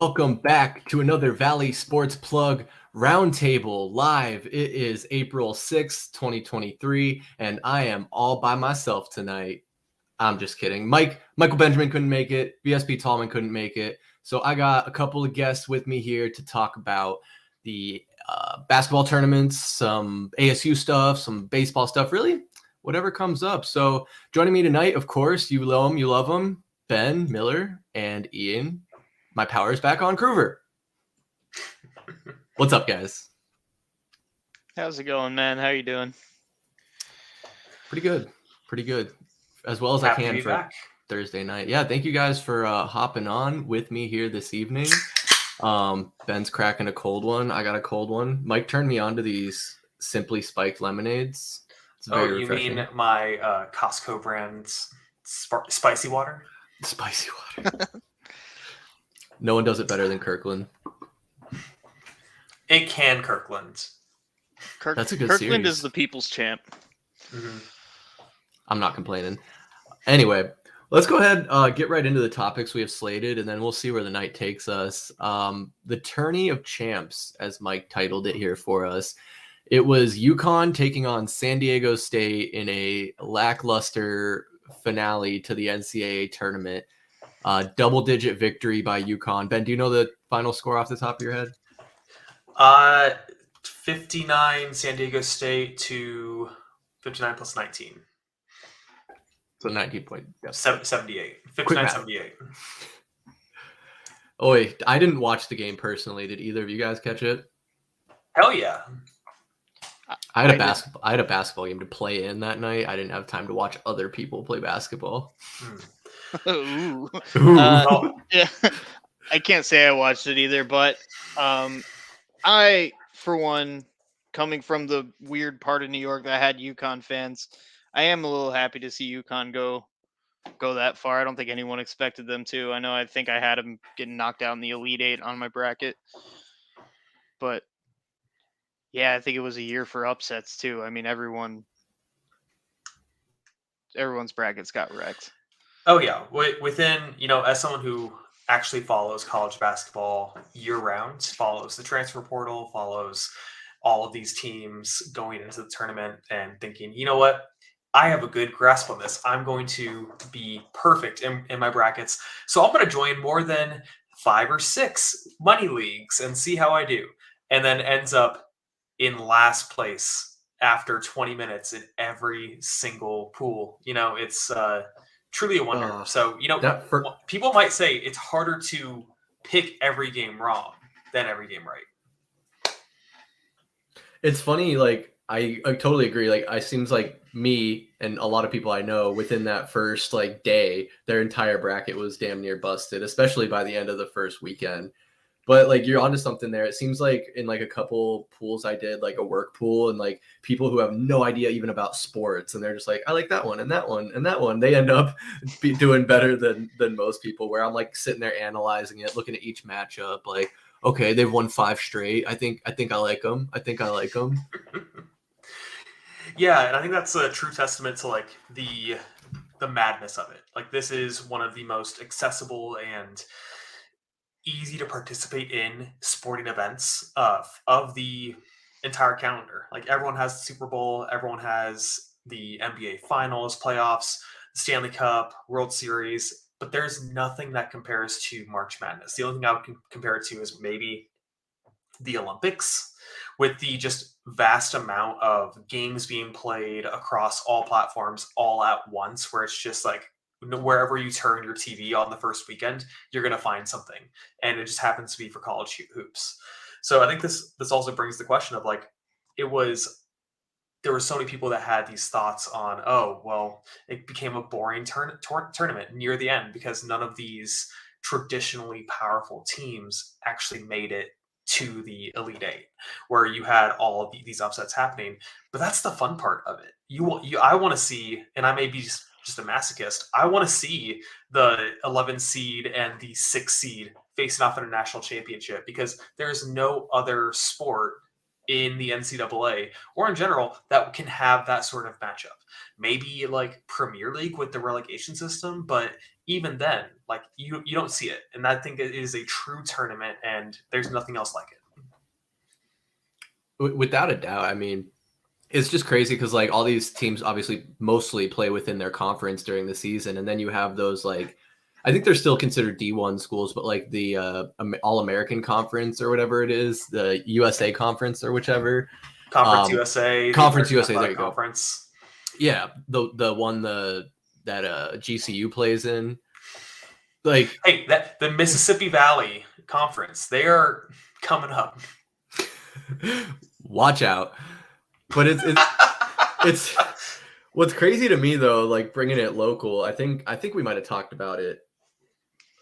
Welcome back to another Valley Sports Plug Roundtable live. It is April 6th, 2023, and I am all by myself tonight. I'm just kidding. Michael Benjamin couldn't make it. VSP Tallman couldn't make it. So I got a couple of guests with me here to talk about the basketball tournaments, some ASU stuff, some baseball stuff, really whatever comes up. So joining me tonight, of course, you know them, you love them, Ben Miller and Ian. My power is back on Groover. What's up, guys? How's it going, man? How you doing? Pretty good. As well as Happy I can for back. Thursday night. Yeah, thank you guys for hopping on with me here this evening. Ben's cracking a cold one. I got a cold one. Mike turned me on to these Simply Spiked lemonades. It's very refreshing. Mean my Costco brand's spicy water? Spicy water. No one does it better than Kirkland. It can Kirkland. That's a good Kirkland series. is the people's champ. Mm-hmm. I'm not complaining. Anyway, let's go ahead get right into the topics we have slated, and then we'll see where the night takes us. The Tourney of Champs, as Mike titled it here for us. It was UConn taking on San Diego State in a lackluster finale to the NCAA tournament. Double-digit victory by UConn. Ben, do you know the final score off the top of your head? 59 San Diego State to 59 plus 19. So 19 point. 78. 59, 78. Oh, wait. I didn't watch the game personally. Did either of you guys catch it? Hell yeah. I had a basketball game to play in that night. I didn't have time to watch other people play basketball. Ooh. Ooh. Yeah, I can't say I watched it either, but I, for one, coming from the weird part of New York that had UConn fans, I am a little happy to see UConn go that far. I don't think anyone expected them to. I think I had them getting knocked out in the Elite Eight on my bracket, but yeah, I think it was a year for upsets too. I mean, everyone's brackets got wrecked. Oh yeah, within, as someone who actually follows college basketball year-round, follows the transfer portal, follows all of these teams going into the tournament and thinking, you know what, I have a good grasp on this. I'm going to be perfect in my brackets. So I'm going to join more than 5 or 6 money leagues and see how I do. And then ends up in last place after 20 minutes in every single pool. It's truly a wonder. So, people might say it's harder to pick every game wrong than every game right. It's funny, like, I totally agree. Like, it seems like me and a lot of people I know within that first, day, their entire bracket was damn near busted, especially by the end of the first weekend. But, you're onto something there. It seems like in, a couple pools I did, a work pool, and, people who have no idea even about sports, and they're just like, I like that one and that one and that one. They end up doing better than most people, where I'm, sitting there analyzing it, looking at each matchup, okay, they've won 5 straight. I think I like them. Yeah, and I think that's a true testament to, the madness of it. This is one of the most accessible and easy to participate in sporting events of the entire calendar. Everyone has the Super Bowl, everyone has the NBA Finals, playoffs, Stanley Cup, World Series, but there's nothing that compares to March Madness. The only thing I would compare it to is maybe the Olympics, with the just vast amount of games being played across all platforms all at once, where it's just wherever you turn your TV on the first weekend, you're going to find something. And it just happens to be for college hoops. So I think this also brings the question of there were so many people that had these thoughts on, oh, well, it became a boring tournament near the end because none of these traditionally powerful teams actually made it to the Elite Eight, where you had all of these upsets happening. But that's the fun part of it. I want to see, and I may be just a masochist, I want to see the 11 seed and the 6 seed facing off in a national championship, because there's no other sport in the NCAA or in general that can have that sort of matchup. Maybe Premier League with the relegation system, but even then, like you don't see it. And I think it is a true tournament, and there's nothing else like it. Without a doubt. I mean, it's just crazy because like all these teams obviously mostly play within their conference during the season, and then you have those like, I think they're still considered D1 schools, but like the All-American Conference or whatever it is, the USA Conference or whichever. Conference USA. Conference USA, there you Conference. go. Yeah, the one that GCU plays in. Like, hey, the Mississippi Valley Conference, they are coming up. Watch out. But it's what's crazy to me though, like bringing it local. I think we might have talked about it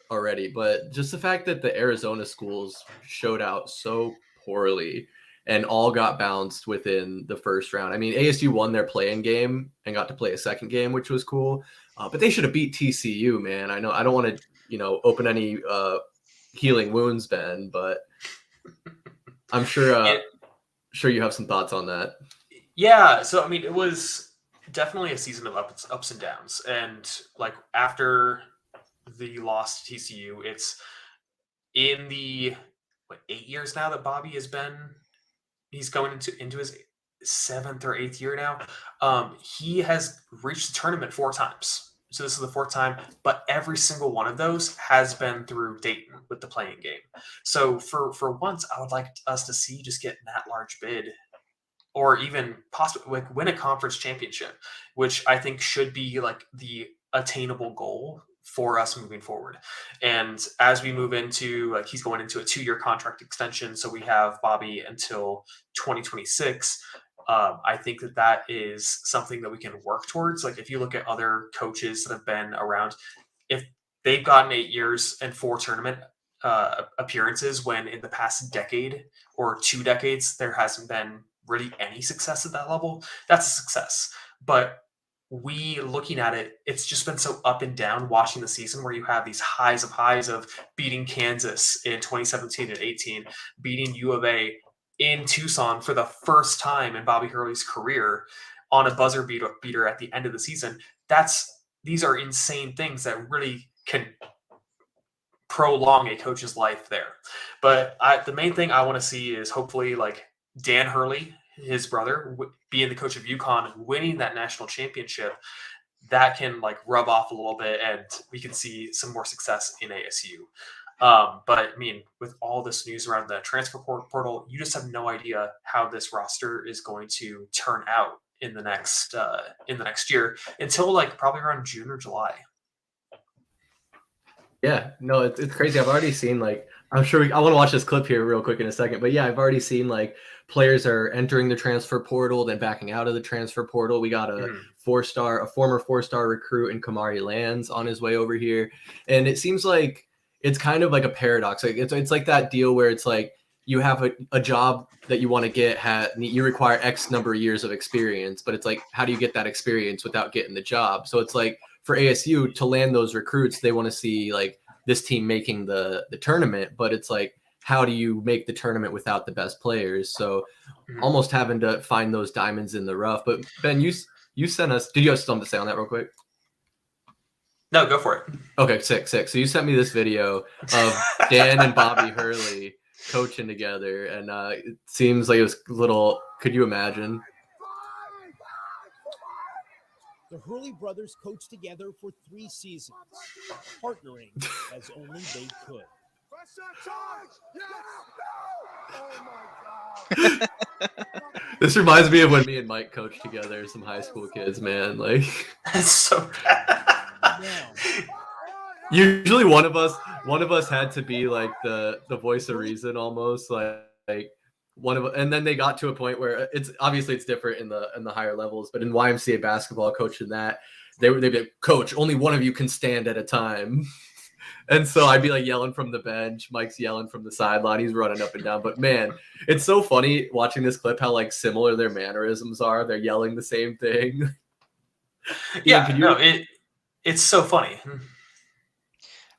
already, but just the fact that the Arizona schools showed out so poorly and all got bounced within the first round. I mean, ASU won their play-in game and got to play a second game, which was cool. But they should have beat TCU, man. I know I don't want to, open any healing wounds, Ben, but I'm sure sure you have some thoughts on that. Yeah, so I mean, it was definitely a season of ups and downs, and like after the loss to TCU, it's in the 8 years now that Bobby has been. He's going into his 7th or 8th year now. He has reached the tournament 4 times. So this is the 4th time, but every single one of those has been through Dayton with the playing game. So for once, I would like us to see just get that large bid, or even possibly win a conference championship, which I think should be like the attainable goal for us moving forward. And as we move into, like, he's going into a 2-year contract extension, so we have Bobby until 2026. I think that is something that we can work towards. Like, if you look at other coaches that have been around, if they've gotten 8 years and 4 tournament appearances, when in the past decade or 2 decades there hasn't been really any success at that level, that's a success. But we looking at it, it's just been so up and down watching the season, where you have these highs of beating Kansas in 2017 and 18, beating U of A in Tucson for the first time in Bobby Hurley's career on a buzzer beater at the end of the season. These are insane things that really can prolong a coach's life there. But the main thing I want to see is hopefully like Dan Hurley, his brother, being the coach of UConn, winning that national championship. That can like rub off a little bit, and we can see some more success in ASU. But I mean, with all this news around the transfer portal, you just have no idea how this roster is going to turn out in the next year, until like probably around June or July. Yeah, no, it's crazy. I've already seen, like, I'm sure I want to watch this clip here real quick in a second, but yeah, I've already seen like players are entering the transfer portal, then backing out of the transfer portal. We got a former 4-star recruit in Kamari Lands on his way over here. And it seems like it's kind of like a paradox. Like it's like that deal where it's like you have a job that you want to get, you require X number of years of experience, but it's like, how do you get that experience without getting the job? So it's like for ASU to land those recruits, they want to see like this team making the tournament, but it's like, how do you make the tournament without the best players? So almost having to find those diamonds in the rough. But Ben, you sent us, did you have something to say on that real quick? No, go for it. Okay, sick. So you sent me this video of Dan and Bobby Hurley coaching together, and it seems like it was a little, could you imagine? The Hurley brothers coached together for 3 seasons, partnering as only they could. This reminds me of when me and Mike coached together, some high school kids, man. Like, that's so bad. Usually one of us had to be like the voice of reason, almost like one of, and then they got to a point where it's different in the higher levels, but in YMCA basketball, coaching that, they'd be like, coach, only one of you can stand at a time. And so I'd be like yelling from the bench, Mike's yelling from the sideline, he's running up and down. But man, it's so funny watching this clip how like similar their mannerisms are. They're yelling the same thing. It's so funny.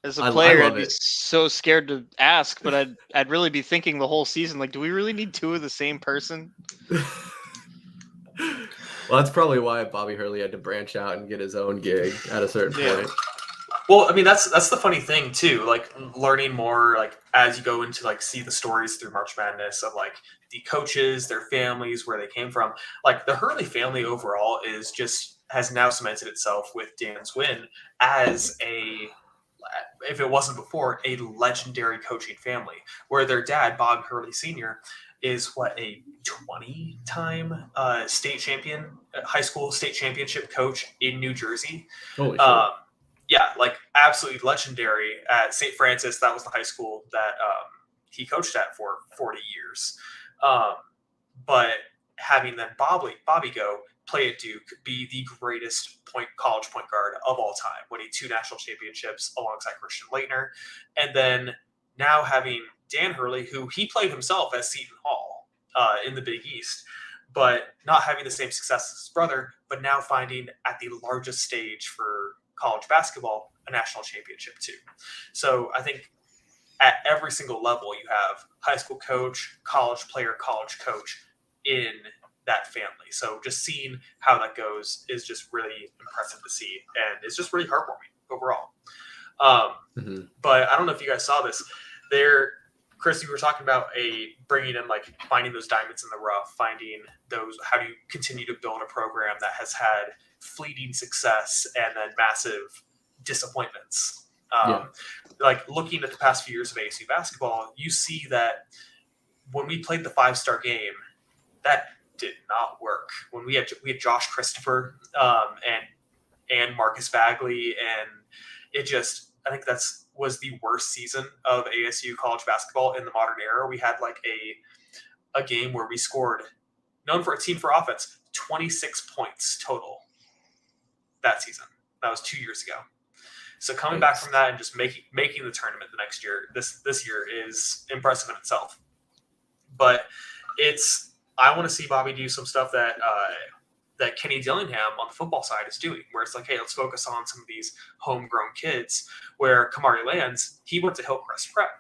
As a player, I'd be so scared to ask, but I'd really be thinking the whole season, like, do we really need 2 of the same person? Well, that's probably why Bobby Hurley had to branch out and get his own gig at a certain point. Well, I mean, that's the funny thing too. Like learning more, like as you go into like see the stories through March Madness of like the coaches, their families, where they came from. Like the Hurley family overall is just has now cemented itself with Dan's win as a, if it wasn't before, a legendary coaching family. Where their dad, Bob Hurley Sr., is what, a 20-time state champion, high school state championship coach in New Jersey. Holy shit. Yeah, like absolutely legendary at St. Francis. That was the high school that he coached at for 40 years. But having then Bobby go play at Duke, be the greatest college point guard of all time, winning 2 national championships alongside Christian Laettner, and then now having Dan Hurley, who he played himself at Seton Hall in the Big East, but not having the same success as his brother, but now finding at the largest stage for college basketball a national championship too. So I think at every single level you have high school coach, college player, college coach in that family. So just seeing how that goes is just really impressive to see, and it's just really heartwarming overall. But I don't know if you guys saw this. Chris, you were talking about bringing in, like, finding those diamonds in the rough, finding those, how do you continue to build a program that has had fleeting success and then massive disappointments. Like looking at the past few years of ASU basketball, you see that when we played the 5-star game, that did not work. When we had Josh Christopher and Marcus Bagley, and it just, I think was the worst season of ASU college basketball in the modern era. We had like a game where we scored, known for a team for offense, 26 points total that season. That was 2 years ago. So coming back from that and just making the tournament the next year, this year is impressive in itself. But I want to see Bobby do some stuff that Kenny Dillingham on the football side is doing, where it's like, hey, let's focus on some of these homegrown kids. Where Kamari Lands, he went to Hillcrest Prep,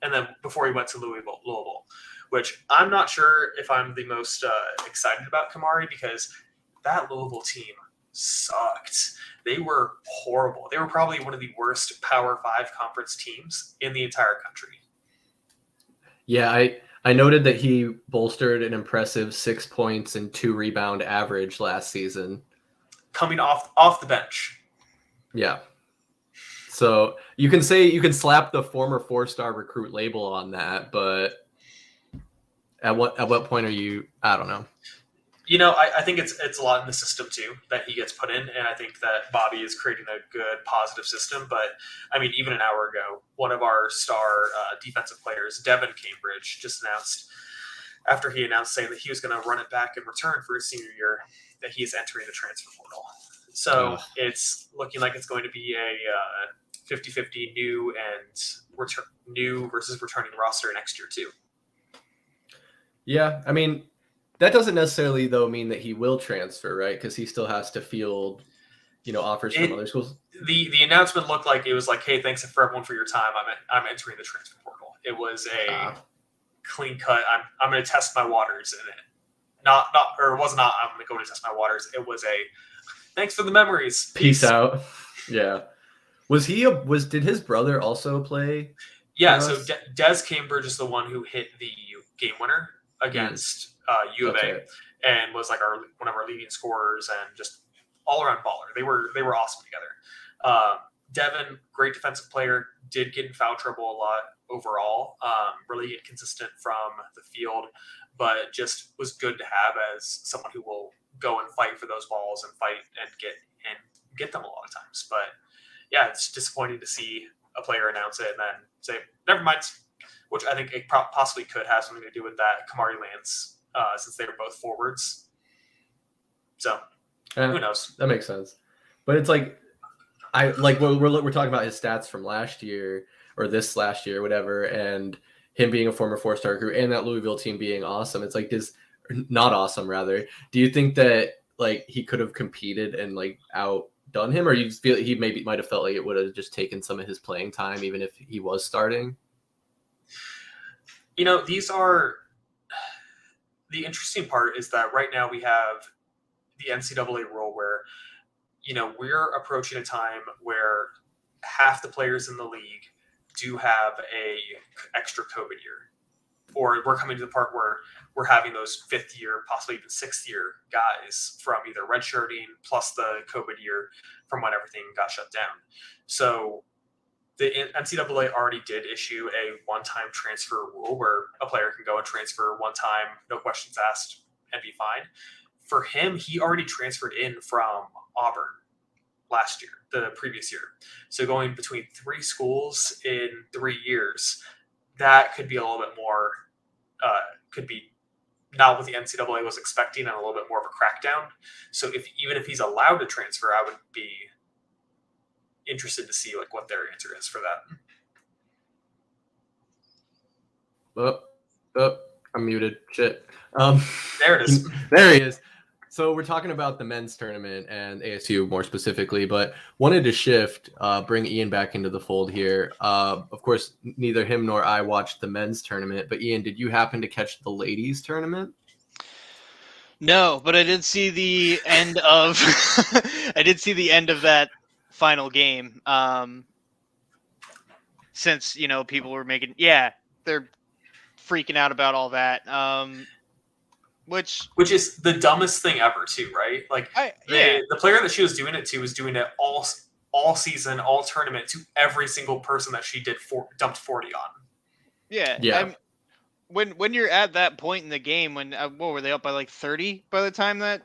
and then before he went to Louisville, which I'm not sure if I'm the most excited about Kamari, because that Louisville team sucked. They were horrible. They were probably one of the worst Power 5 conference teams in the entire country. Yeah, I noted that he bolstered an impressive 6 points and 2 rebound average last season, coming off the bench. Yeah. So you can slap the former 4-star recruit label on that, but at what point are you? I don't know. You know, I think it's a lot in the system too that he gets put in, and I think that Bobby is creating a good, positive system. But I mean, even an hour ago, one of our star defensive players, Devin Cambridge, just announced, after he announced saying that he was going to run it back in return for his senior year, that he is entering the transfer portal. So it's looking like it's going to be a 50-50 new versus returning roster next year too. Yeah, I mean, that doesn't necessarily though mean that he will transfer, right? Because he still has to field, offers from other schools. The announcement looked like it was like, hey, thanks for everyone for your time. I'm entering the transfer portal. It was a clean cut. I'm going to test my waters in it. It was not. I'm going to go to test my waters. It was a thanks for the memories. Peace out. Yeah. Did his brother also play? Yeah. So Des Cambridge is the one who hit the game winner against U of A, and was like one of our leading scorers and just all around baller. They were awesome together. Devin, great defensive player, did get in foul trouble a lot overall. Really inconsistent from the field, but just was good to have as someone who will go and fight for those balls and fight and get them a lot of times. But yeah, it's disappointing to see a player announce it and then say, never mind, which I think it possibly could have something to do with that Kamari Lands, since they were both forwards. So who knows? That makes sense. But it's like, we're talking about his stats from last year or this last year, whatever, and him being a former 4-star recruit and that Louisville team being awesome. It's like not awesome rather. Do you think that like he could have competed and like outdone him, or you feel he might have felt like it would have just taken some of his playing time even if he was starting? These are the interesting part is that right now we have the NCAA rule where, we're approaching a time where half the players in the league do have a extra COVID year, or we're coming to the part where we're having those 5th year, possibly even 6th year guys from either redshirting plus the COVID year from when everything got shut down. So the NCAA already did issue a one-time transfer rule where a player can go and transfer one time, no questions asked, and be fine. For him, he already transferred in from Auburn last year, the previous year. So going between 3 schools in 3 years, that could be a little bit more, could be not what the NCAA was expecting and a little bit more of a crackdown. So even if he's allowed to transfer, I would be interested to see like what their answer is for that. I'm muted. Shit. There it is. There he is. So we're talking about the men's tournament and ASU more specifically, but wanted to shift, bring Ian back into the fold here. Of course, neither him nor I watched the men's tournament, but Ian, did you happen to catch the ladies tournament? No, but I did see the end of I did see the end of that final game. Since, you know, people were making they're freaking out about all that. Which is the dumbest thing ever too, right? Like the player that she was doing it to was doing it all season, all tournament to every single person that she dumped 40 on. Yeah. When you're at that point in the game, when what were they up by like 30 by the time that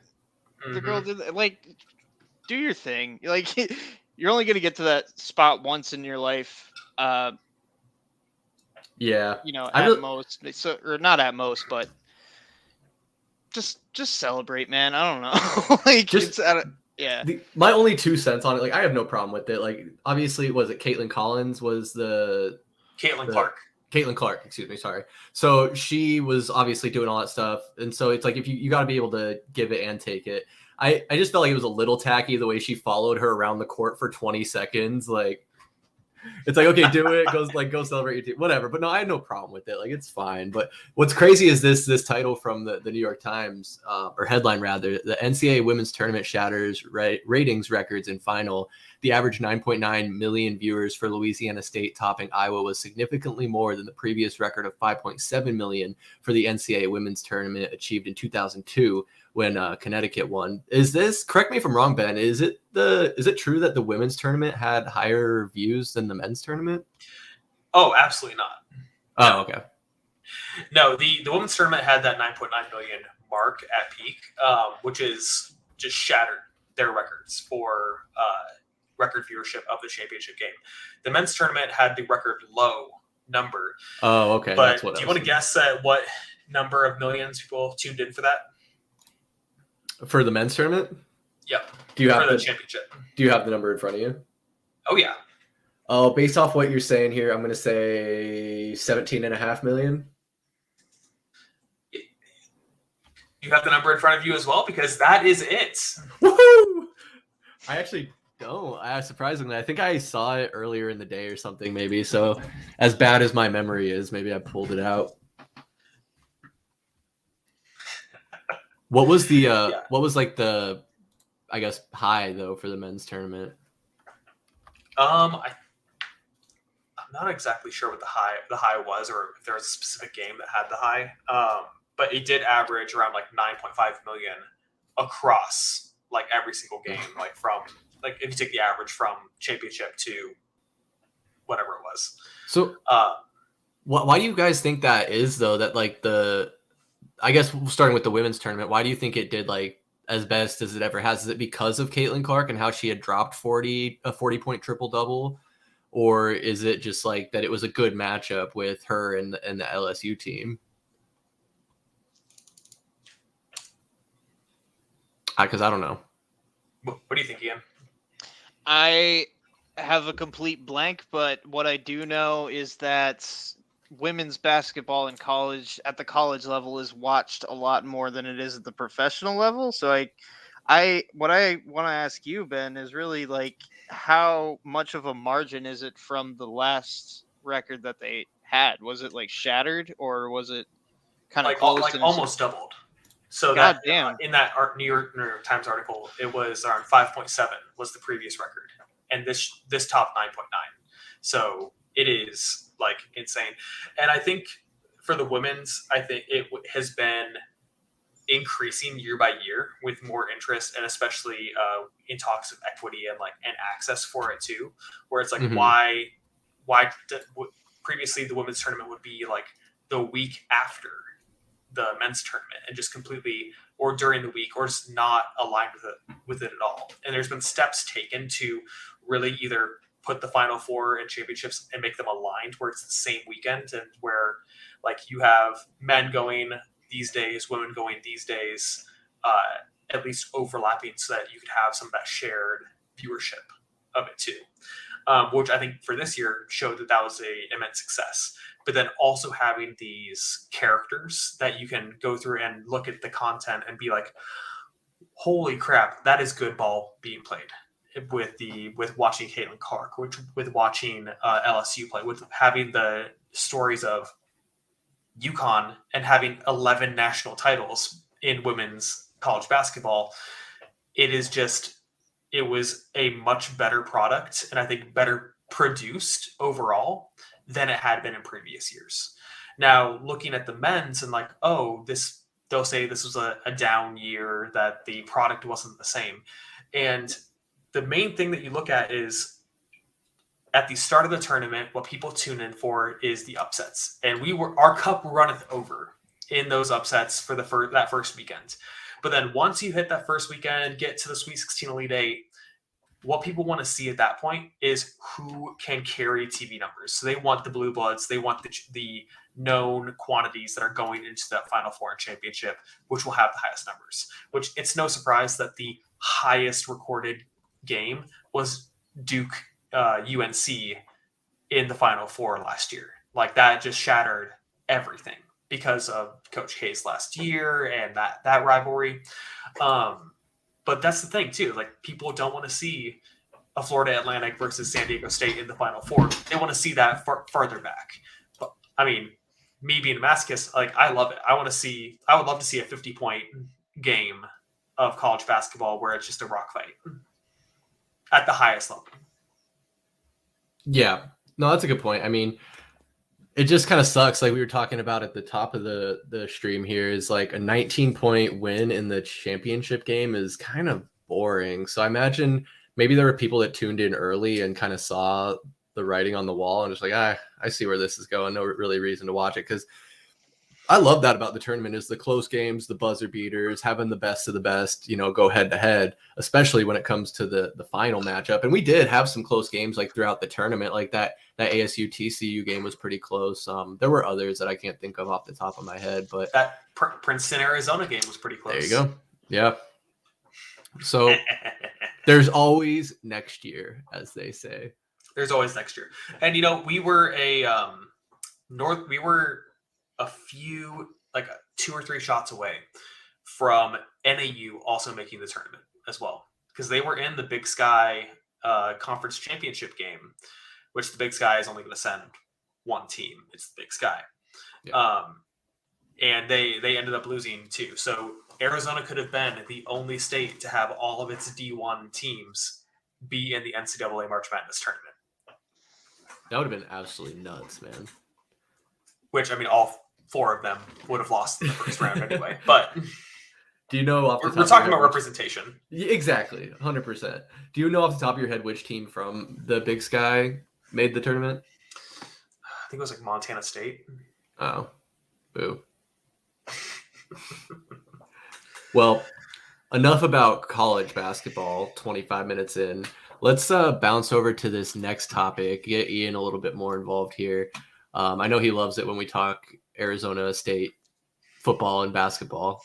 the girl did that? Like, do your thing. Like, you're only gonna get to that spot once in your life. Yeah. You know, at most, so, or not at most, but just celebrate, man. I don't know. Like, just yeah. My only 2 cents on it, like, I have no problem with it. Like, obviously, was it Caitlin Collins was the Caitlin Clark. Caitlin Clark, excuse me, sorry. So she was obviously doing all that stuff, and so it's like if you got to be able to give it and take it. I just felt like it was a little tacky the way she followed her around the court for 20 seconds. Like, it's like, okay, do it. Go celebrate your team, whatever. But no, I had no problem with it. Like, it's fine. But what's crazy is this title from the New York Times, or headline rather, the NCAA women's tournament shatters ratings records in final. The average 9.9 million viewers for Louisiana State topping Iowa was significantly more than the previous record of 5.7 million for the NCAA women's tournament achieved in 2002 when Connecticut won. Is this, correct me if I'm wrong, Ben, is it true that the women's tournament had higher views than the men's tournament? Oh, absolutely not. Oh, okay. No, the women's tournament had that 9.9 million mark at peak, which is just shattered their records for record viewership of the championship game. The men's tournament had the record low number. Oh, okay. But do you want to guess at what number of millions people tuned in for that? For the men's tournament? Yep. Do you have the championship? Do you have the number in front of you? Oh, yeah. Oh, based off what you're saying here, I'm going to say 17.5 million. You have the number in front of you as well, because that is it. Woohoo! I actually don't. Surprisingly, I think I saw it earlier in the day or something, maybe. So, as bad as my memory is, maybe I pulled it out. What was the what was like the, I guess, high though for the men's tournament? I'm not exactly sure what the high was, or if there was a specific game that had the high. But it did average around like 9.5 million across like every single game, like from like if you take the average from championship to whatever it was. So, why do you guys think that is though? That like I guess starting with the women's tournament, why do you think it did like as best as it ever has? Is it because of Caitlin Clark and how she had dropped a 40-point triple-double? Or is it just like that it was a good matchup with her and the LSU team? Because I don't know. What do you think, Ian? I have a complete blank, but what I do know is that women's basketball in college, at the college level, is watched a lot more than it is at the professional level. So what I want to ask you, Ben, is really like how much of a margin is it from the last record that they had? Was it like shattered, or was it kind of close? Like almost doubled. So God that damn. In that New York Times article, it was around 5.7 was the previous record, and this top 9.9. So it is like insane. And I think for the women's, I think it has been increasing year by year with more interest, and especially in talks of equity and access for it too, where it's like why previously the women's tournament would be like the week after the men's tournament and just completely, or during the week, or just not aligned with it at all. And there's been steps taken to really either put the Final Four and championships and make them aligned where it's the same weekend, and where like you have men going these days, women going these days, at least overlapping, so that you could have some of that shared viewership of it too, which I think for this year showed that was a immense success. But then also having these characters that you can go through and look at the content and be like, holy crap, that is good ball being played. With watching Caitlin Clark, with watching LSU play, with having the stories of UConn and having 11 national titles in women's college basketball, it was a much better product, and I think better produced overall than it had been in previous years. Now, looking at the men's and like, they'll say this was a down year, that the product wasn't the same. And the main thing that you look at is at the start of the tournament, what people tune in for is the upsets. And our cup runneth over in those upsets for that first weekend. But then once you hit that first weekend, get to the Sweet 16 Elite 8, what people want to see at that point is who can carry TV numbers. So they want the blue bloods, they want the known quantities that are going into that Final Four and championship, which will have the highest numbers. Which it's no surprise that the highest recorded game was Duke UNC in the Final Four last year. Like that just shattered everything because of Coach K's last year and that rivalry. But that's the thing too. Like people don't want to see a Florida Atlantic versus San Diego State in the Final Four. They want to see that farther back. But I mean, me being a masochist, like I love it. I would love to see a 50-point game of college basketball where it's just a rock fight at the highest level. Yeah, no, that's a good point. I mean, it just kind of sucks. Like we were talking about at the top of the stream here, is like a 19-point win in the championship game is kind of boring. So I imagine maybe there were people that tuned in early and kind of saw the writing on the wall and just like, I see where this is going. No really reason to watch it, because I love that about the tournament is the close games, the buzzer beaters, having the best of the best, go head to head, especially when it comes to the final matchup. And we did have some close games like throughout the tournament, like that ASU TCU game was pretty close. There were others that I can't think of off the top of my head, but that Princeton Arizona game was pretty close. There you go. Yeah. So there's always next year, as they say. There's always next year. And we were a few, like 2 or 3 shots away from NAU also making the tournament as well, because they were in the Big Sky conference championship game, which the Big Sky is only going to send one team. It's the Big Sky. Yeah. And they ended up losing too. So Arizona could have been the only state to have all of its D1 teams be in the NCAA March Madness tournament. That would have been absolutely nuts, man. Which, I mean, all 4 of them would have lost in the first round anyway. But do you know we're talking about representation? Exactly, 100%. Do you know off the top of your head which team from the Big Sky made the tournament? I think it was like Montana State. Oh, boo. Well, enough about college basketball. 25 minutes in. Let's bounce over to this next topic. Get Ian a little bit more involved here. I know he loves it when we talk Arizona State football and basketball.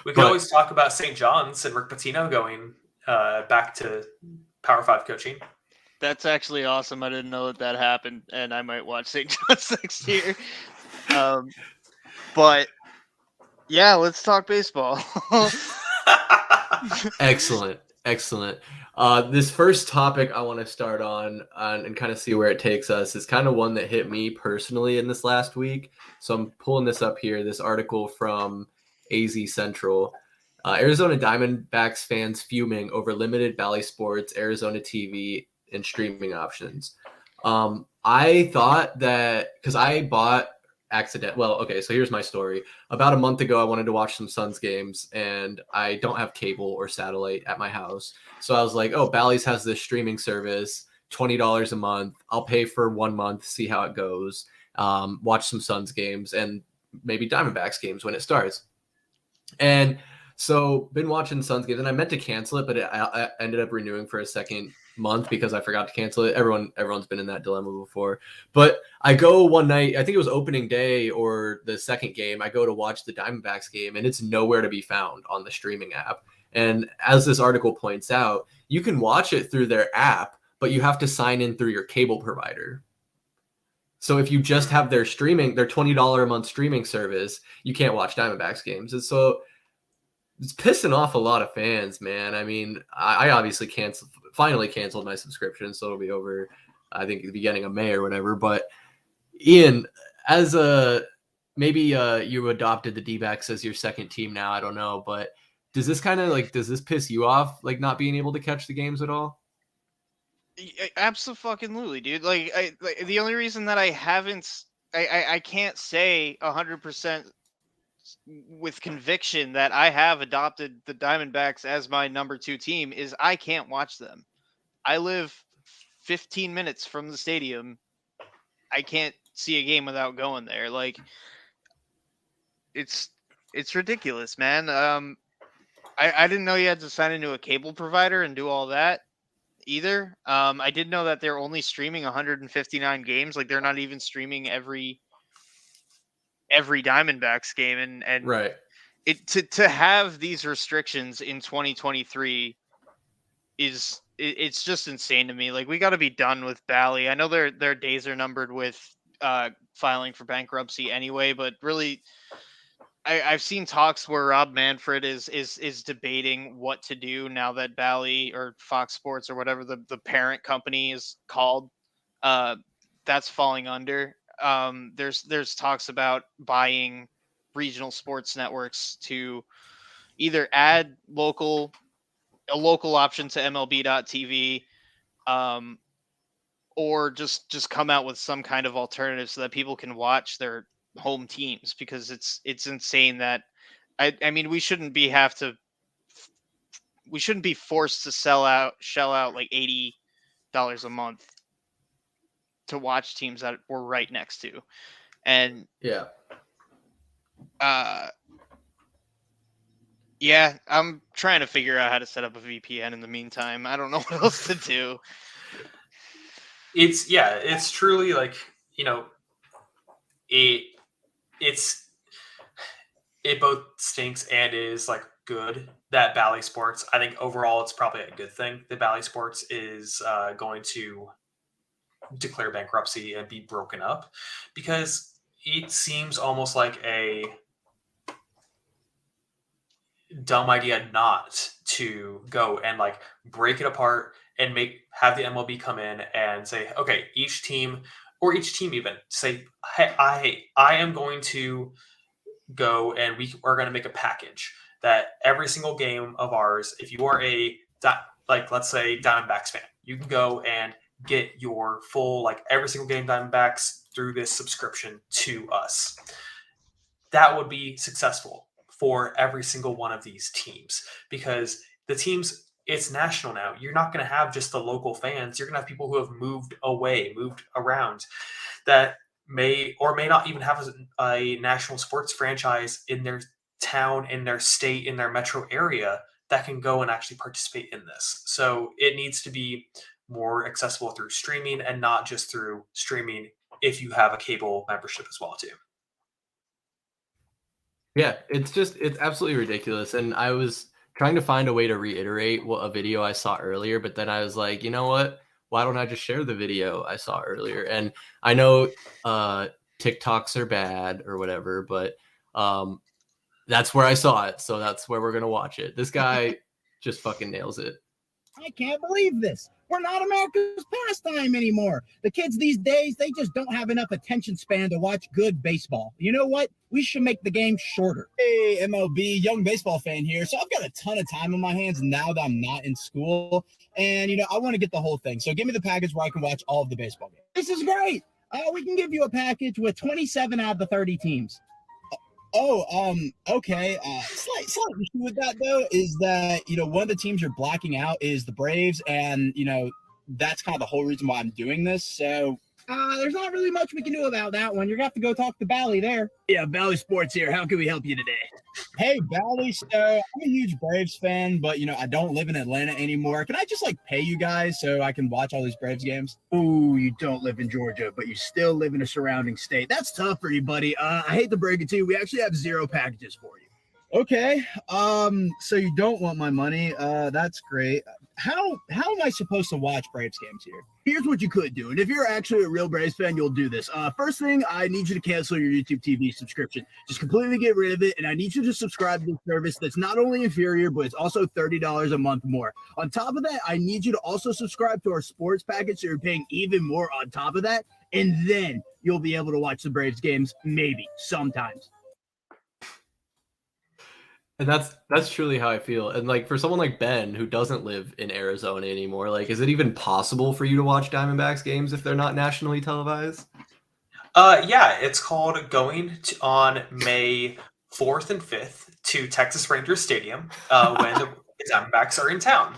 We can always talk about St. John's and Rick Pitino going back to Power 5 coaching. That's actually awesome. I didn't know that happened, and I might watch St. John's next year. But yeah, let's talk baseball. Excellent. This first topic I want to start on and kind of see where it takes us is kind of one that hit me personally in this last week. So I'm pulling this up here, this article from AZ Central. Arizona Diamondbacks fans fuming over limited Valley Sports, Arizona TV, and streaming options. I thought that because I bought so here's my story. About a month ago, I wanted to watch some Suns games, and I don't have cable or satellite at my house. So I was like, oh, Bally's has this streaming service, $20 a month. I'll pay for 1 month, see how it goes, watch some Suns games, and maybe Diamondbacks games when it starts. And so been watching Suns games, and I meant to cancel it, but I ended up renewing for a second month because I forgot to cancel it. Everyone's been in that dilemma before. But I go one night, I think it was opening day or the second game. I go to watch the Diamondbacks game, and it's nowhere to be found on the streaming app. And as this article points out, you can watch it through their app, but you have to sign in through your cable provider. So if you just have their $20 a month streaming service, you can't watch Diamondbacks games. And so it's pissing off a lot of fans, man. I mean, I obviously finally canceled my subscription, so it'll be over, I think, at the beginning of May or whatever. But Ian, as maybe you adopted the D-backs as your second team now, I don't know, but does this piss you off, like not being able to catch the games at all? Absolutely, dude. Like the only reason that I can't say 100% with conviction that I have adopted the Diamondbacks as my number 2 team is I can't watch them. I live 15 minutes from the stadium. I can't see a game without going there. Like it's ridiculous, man. I didn't know you had to sign into a cable provider and do all that either. I did know that they're only streaming 159 games. Like they're not even streaming every Diamondbacks game, and right. To have these restrictions in 2023 it's just insane to me. Like we got to be done with Bally. I know their days are numbered with filing for bankruptcy anyway, but really I've seen talks where Rob Manfred is debating what to do now that Bally or Fox Sports or whatever the parent company is called that's falling under. There's talks about buying regional sports networks to either add a local option to MLB.TV, or just come out with some kind of alternative so that people can watch their home teams, because it's insane that I mean we shouldn't be forced to shell out like $80 a month to watch teams that we're right next to. And yeah, I'm trying to figure out how to set up a VPN in the meantime. I don't know what else to do. It's truly like, it both stinks and is like good that Valley Sports, I think overall it's probably a good thing that Valley Sports is going to declare bankruptcy and be broken up, because it seems almost like a dumb idea not to go and like break it apart and have the MLB come in and say, okay, each team even say, hey, I am going to go and we are going to make a package that every single game of ours, if you are let's say Diamondbacks fan, you can go and get your full, like every single game Diamondbacks through this subscription to us. That would be successful for every single one of these teams, because the teams, it's national now. You're not going to have just the local fans. You're going to have people who have moved around that may or may not even have a national sports franchise in their town, in their state, in their metro area that can go and actually participate in this. So it needs to be more accessible through streaming, and not just through streaming if you have a cable membership as well too. Yeah, it's absolutely ridiculous. And I was trying to find a way to reiterate a video I saw earlier, but then I was like, you know what? Why don't I just share the video I saw earlier? And I know TikToks are bad or whatever, but that's where I saw it. So that's where we're going to watch it. This guy just fucking nails it. I can't believe this. We're not America's pastime anymore. The kids these days, they just don't have enough attention span to watch good baseball. You know what? We should make the game shorter. Hey, MLB, young baseball fan here. So I've got a ton of time on my hands now that I'm not in school. And, I want to get the whole thing. So give me the package where I can watch all of the baseball games. This is great. We can give you a package with 27 out of the 30 teams. Okay. Slight issue with that though is that one of the teams you're blacking out is the Braves, and that's kind of the whole reason why I'm doing this. So there's not really much we can do about that one. You're gonna have to go talk to Valley there. Yeah, Valley Sports here. How can we help you today? Hey, Valley. So I'm a huge Braves fan, but I don't live in Atlanta anymore. Can I just pay you guys so I can watch all these Braves games? Ooh, you don't live in Georgia, but you still live in a surrounding state. That's tough for you, buddy. I hate to break it to you. We actually have 0 packages for you. Okay. So you don't want my money. That's great. How am I supposed to watch Braves games here? Here's what you could do. And if you're actually a real Braves fan, you'll do this. First thing, I need you to cancel your YouTube TV subscription. Just completely get rid of it. And I need you to subscribe to this service that's not only inferior, but it's also $30 a month more. On top of that, I need you to also subscribe to our sports package, so you're paying even more on top of that. And then you'll be able to watch the Braves games, maybe, sometimes. And that's truly how I feel. And for someone like Ben who doesn't live in Arizona anymore, is it even possible for you to watch Diamondbacks games if they're not nationally televised? Yeah, it's called going on May 4th and 5th to Texas Rangers Stadium when the Diamondbacks are in town.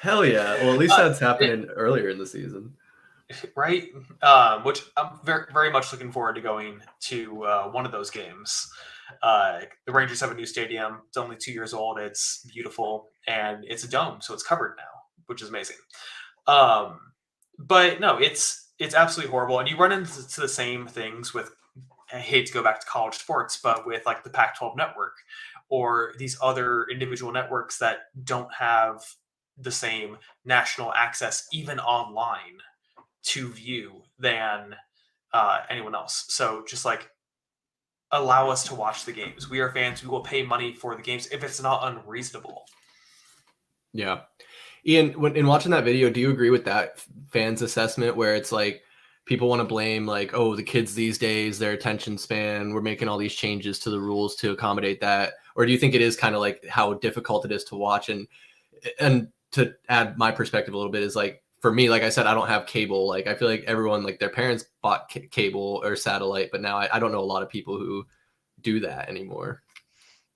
Hell yeah. Well, at least that's happening earlier in the season. Right? Which I'm very, very much looking forward to going to one of those games. The Rangers have a new stadium. It's only 2 years old. It's beautiful, and it's a dome, so it's covered now, which is amazing. But no, it's absolutely horrible, and you run into the same things with. I hate to go back to college sports, but with the Pac-12 network or these other individual networks that don't have the same national access, even online, to view than anyone else. So just allow us to watch the games. We are fans. We will pay money for the games if it's not unreasonable. Yeah. Ian, in watching that video, do you agree with that fans assessment where it's people want to blame the kids these days, their attention span, we're making all these changes to the rules to accommodate that? Or do you think it is kind of how difficult it is to watch? And to add my perspective a little bit is for me, like I said, I don't have cable. I feel like everyone, their parents bought cable or satellite, but now I don't know a lot of people who do that anymore.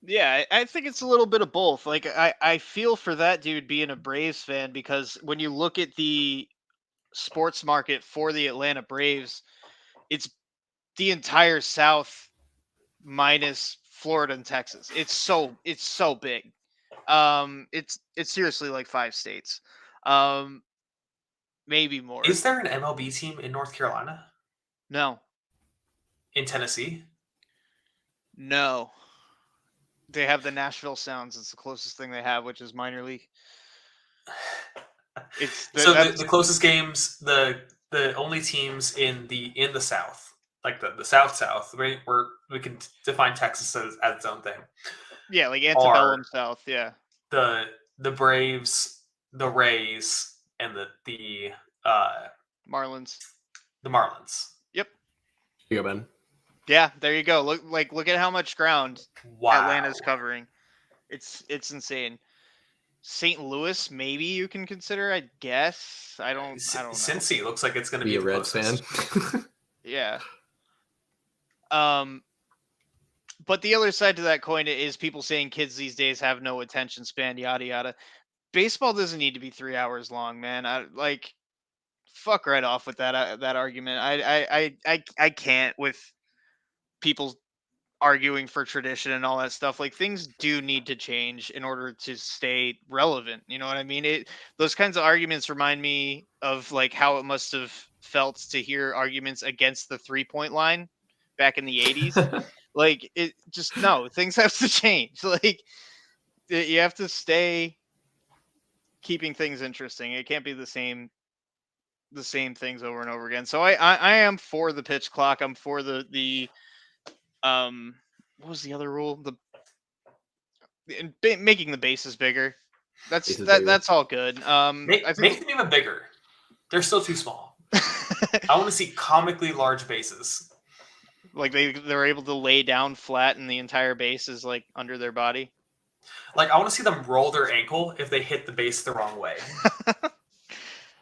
Yeah, I think it's a little bit of both. I feel for that dude being a Braves fan, because when you look at the sports market for the Atlanta Braves, it's the entire South minus Florida and Texas. It's so big. It's seriously 5 states. Maybe more. Is there an MLB team in North Carolina? No. In Tennessee? No. They have the Nashville Sounds. It's the closest thing they have, which is minor league. The closest games, the only teams in the South, the South, right, where we can define Texas as its own thing. Yeah, antebellum South. Yeah. The Braves, the Rays, and the Marlins. The Marlins. Yep. Here you go, Ben. Yeah, there you go. Look at how much ground Atlanta's covering. It's insane. St. Louis, maybe you can consider, I guess. I don't know. Cincy looks like it's going to be be a the Reds fan. Yeah. But the other side to that coin is people saying kids these days have no attention span, yada yada. Baseball doesn't need to be 3 hours long, man. Fuck right off with that argument. I can't with people arguing for tradition and all that stuff. Things do need to change in order to stay relevant. You know what I mean? Those kinds of arguments remind me of how it must have felt to hear arguments against the 3-point line back in the 80s. Things have to change. You have to stay keeping things interesting. It can't be the same things over and over again. So I am for the pitch clock. I'm for the what was the other rule? Making the bases bigger. That's all good. I Make think them even bigger. They're still too small. I want to see comically large bases. like they're able to lay down flat and the entire base is like under their body. Like, I want to see them roll their ankle if they hit the base the wrong way.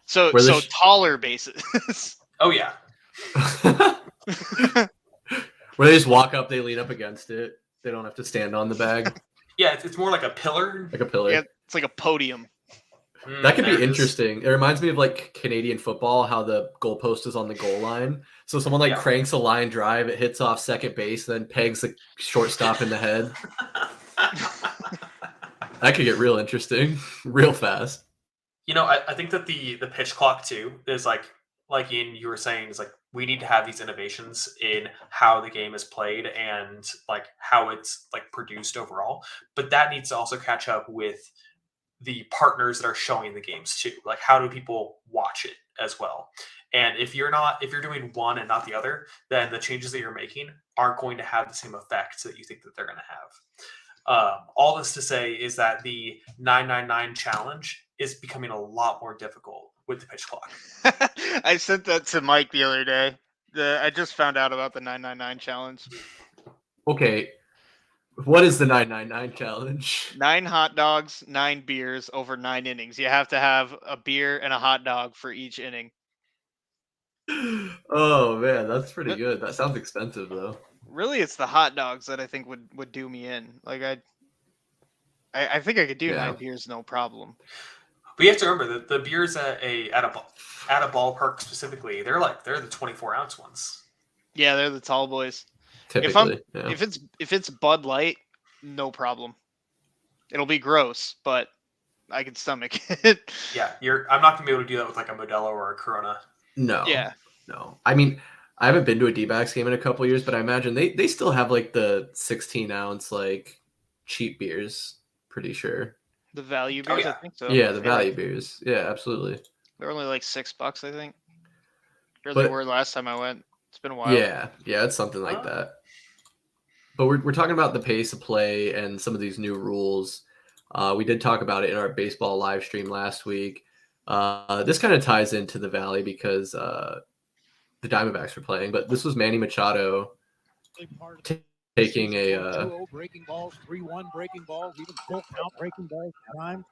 So taller bases. Oh, yeah. Where they just walk up, they lean up against it. They don't have to stand on the bag. Yeah, it's more like a pillar. Like a pillar. Yeah, it's like a podium. That could There be it is. interesting. It reminds me of like Canadian football, how the goalpost is on the goal line. So someone like Yeah. cranks a line drive, it hits off second base, then pegs the shortstop in the head. That could get real interesting, real fast. You know, I think that the pitch clock too is like Ian, you were saying, is like we need to have these innovations in how the game is played and like how it's like produced overall. But that needs to also catch up with the partners that are showing the games too. Like, how do people watch it as well? And if you're doing one and not the other, then the changes that you're making aren't going to have the same effect that you think that they're going to have. All this to say is that the 999 challenge is becoming a lot more difficult with the pitch clock. I sent that to Mike the other day. I just found out about the 999 challenge. Okay, what is the 999 challenge? 9 hot dogs, 9 beers over 9 innings. You have to have a beer and a hot dog for each inning. Oh man, that's pretty good. That sounds expensive though. Really, it's the hot dogs that I think would do me in. Like I think I could do 9 beers no problem. But you have to remember that the beers at a ballpark specifically, they're the 24-ounce ones. Yeah, they're the tall boys. Typically, if it's Bud Light, no problem. It'll be gross, but I can stomach it. Yeah, I'm not gonna be able to do that with like a Modelo or a Corona. No. Yeah. No. I mean, I haven't been to a D-backs game in a couple years, but I imagine they still have like the 16-ounce like cheap beers. Pretty sure. The value beers, yeah. I think so. Yeah, the value beers. Yeah, absolutely. They're only like $6, I think. Or But- they were last time I went. It's been a while. Yeah, it's something like that. But we're talking about the pace of play and some of these new rules. We did talk about it in our baseball live stream last week. This kind of ties into the Valley because the Diamondbacks were playing, but this was Manny Machado taking a 2-0 breaking balls, 3-1 breaking balls, even full count breaking balls at times.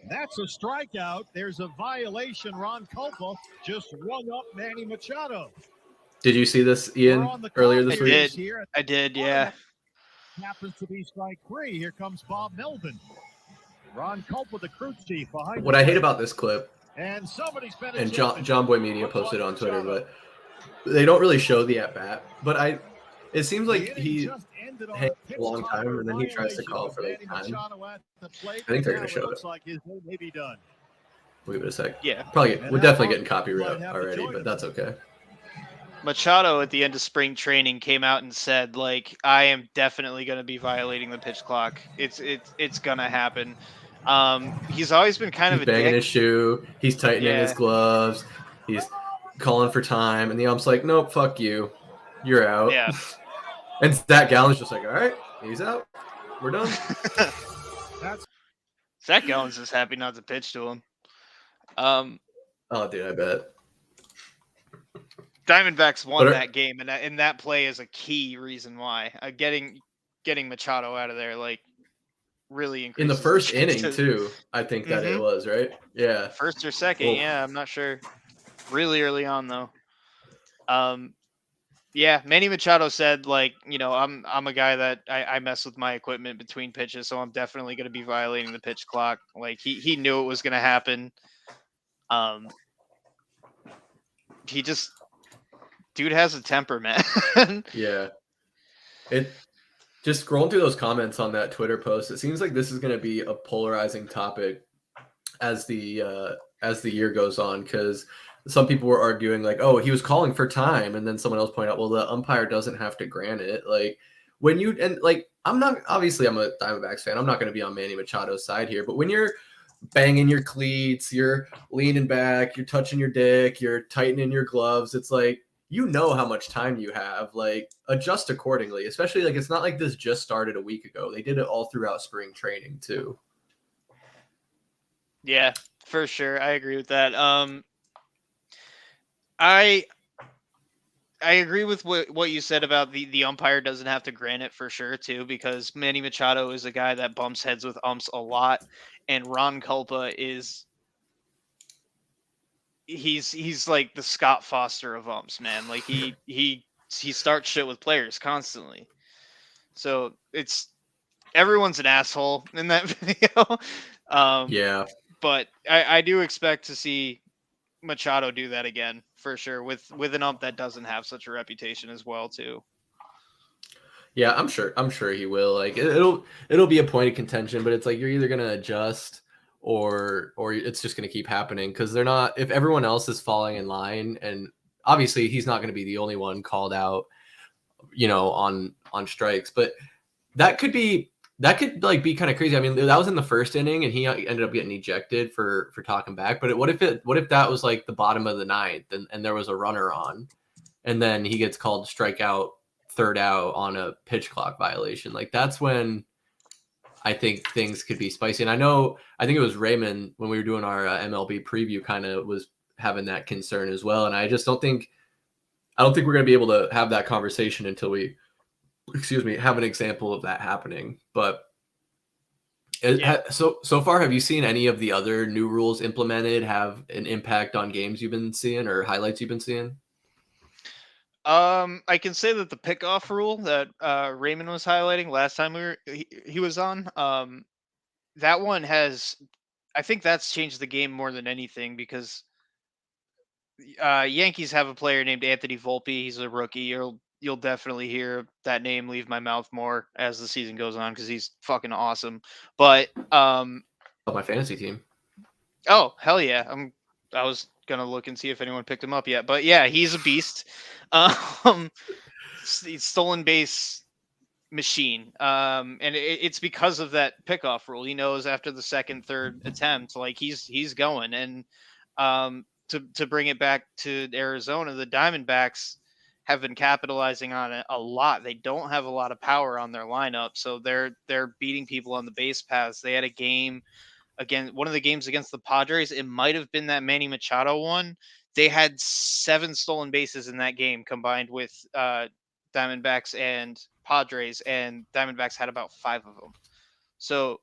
That's a strikeout. There's a violation. Ron Culpa just rung up Manny Machado. Did you see this, Ian, earlier this week? I did, yeah. Happens to be strike 3. Here comes Bob Melvin. Ron Culpa, the crew chief behind. What I hate about this clip, and somebody's been and John Boy Media posted on Twitter, but they don't really show the at bat. But it seems like he had a long time, and then he tries to call for like time. I think they're gonna show it. Wait a sec. Yeah, we're definitely getting copyright already, but that's okay. Machado at the end of spring training came out and said, like, I am definitely going to be violating the pitch clock. It's going to happen. He's always been kind of a banging dick. His shoe. He's tightening his gloves. He's calling for time, and the ump's like, "Nope, fuck you, you're out." Yeah. And Zach Gallen's just like, "All right, he's out. We're done." Zach Gallen's just happy not to pitch to him. Oh, dude, I bet. Diamondbacks won that game, and that play is a key reason why. Getting Machado out of there, like, really increases in the first inning too. I think that it was right. Yeah, first or second. Yeah, I'm not sure. Really early on though. Yeah, Manny Machado said, like, I'm a guy that I mess with my equipment between pitches, so I'm definitely going to be violating the pitch clock. Like he knew it was going to happen. Dude has a temper, man. Yeah. It just scrolling through those comments on that Twitter post, it seems like this is going to be a polarizing topic as the year goes on, because some people were arguing like, oh, he was calling for time, and then someone else pointed out, well, the umpire doesn't have to grant it. Like when you I'm a Diamondbacks fan. I'm not going to be on Manny Machado's side here, but when you're banging your cleats, you're leaning back, you're touching your dick, you're tightening your gloves, it's like, you know how much time you have, like, adjust accordingly, especially like it's not like this just started a week ago. They did it all throughout spring training too. Yeah, for sure. I agree with that. I I agree with what you said about the umpire doesn't have to grant it for sure too, because Manny Machado is a guy that bumps heads with umps a lot, and Ron Culpa is he's like the Scott Foster of umps, man. Like he starts shit with players constantly. So it's everyone's an asshole in that video. Um, Yeah. but I do expect to see Machado do that again for sure with an ump that doesn't have such a reputation as well too. Yeah, I'm sure he will. Like it'll be a point of contention, but it's like you're either gonna adjust or it's just gonna keep happening because they're not. If everyone else is falling in line, and obviously he's not gonna be the only one called out, on strikes, but that could like be kind of crazy. I mean, that was in the first inning, and he ended up getting ejected for talking back. But what if that was like the bottom of the ninth, and there was a runner on, and then he gets called strikeout, third out on a pitch clock violation? Like that's when I think things could be spicy. And I think it was Raymond when we were doing our MLB preview, kind of was having that concern as well. And I just I don't think we're going to be able to have that conversation until we, have an example of that happening. But so far, have you seen any of the other new rules implemented have an impact on games you've been seeing or highlights you've been seeing? I can say that the pickoff rule that Raymond was highlighting last time he was on, that one has, I think that's changed the game more than anything because Yankees have a player named Anthony Volpe. He's a rookie. You'll definitely hear that name leave my mouth more as the season goes on because he's fucking awesome. But Oh, my fantasy team. oh hell yeah, I was gonna look and see if anyone picked him up yet, but yeah, he's a beast. Um, he's stolen base machine. And it's because of that pickoff rule. He knows after the second, third attempt, like he's going. And to bring it back to Arizona, the Diamondbacks have been capitalizing on it a lot. They don't have a lot of power on their lineup, so they're beating people on the base paths. They had a game again, one of the games against the Padres. It might have been that Manny Machado one. They had 7 stolen bases in that game combined with Diamondbacks and Padres, and Diamondbacks had about 5 of them. So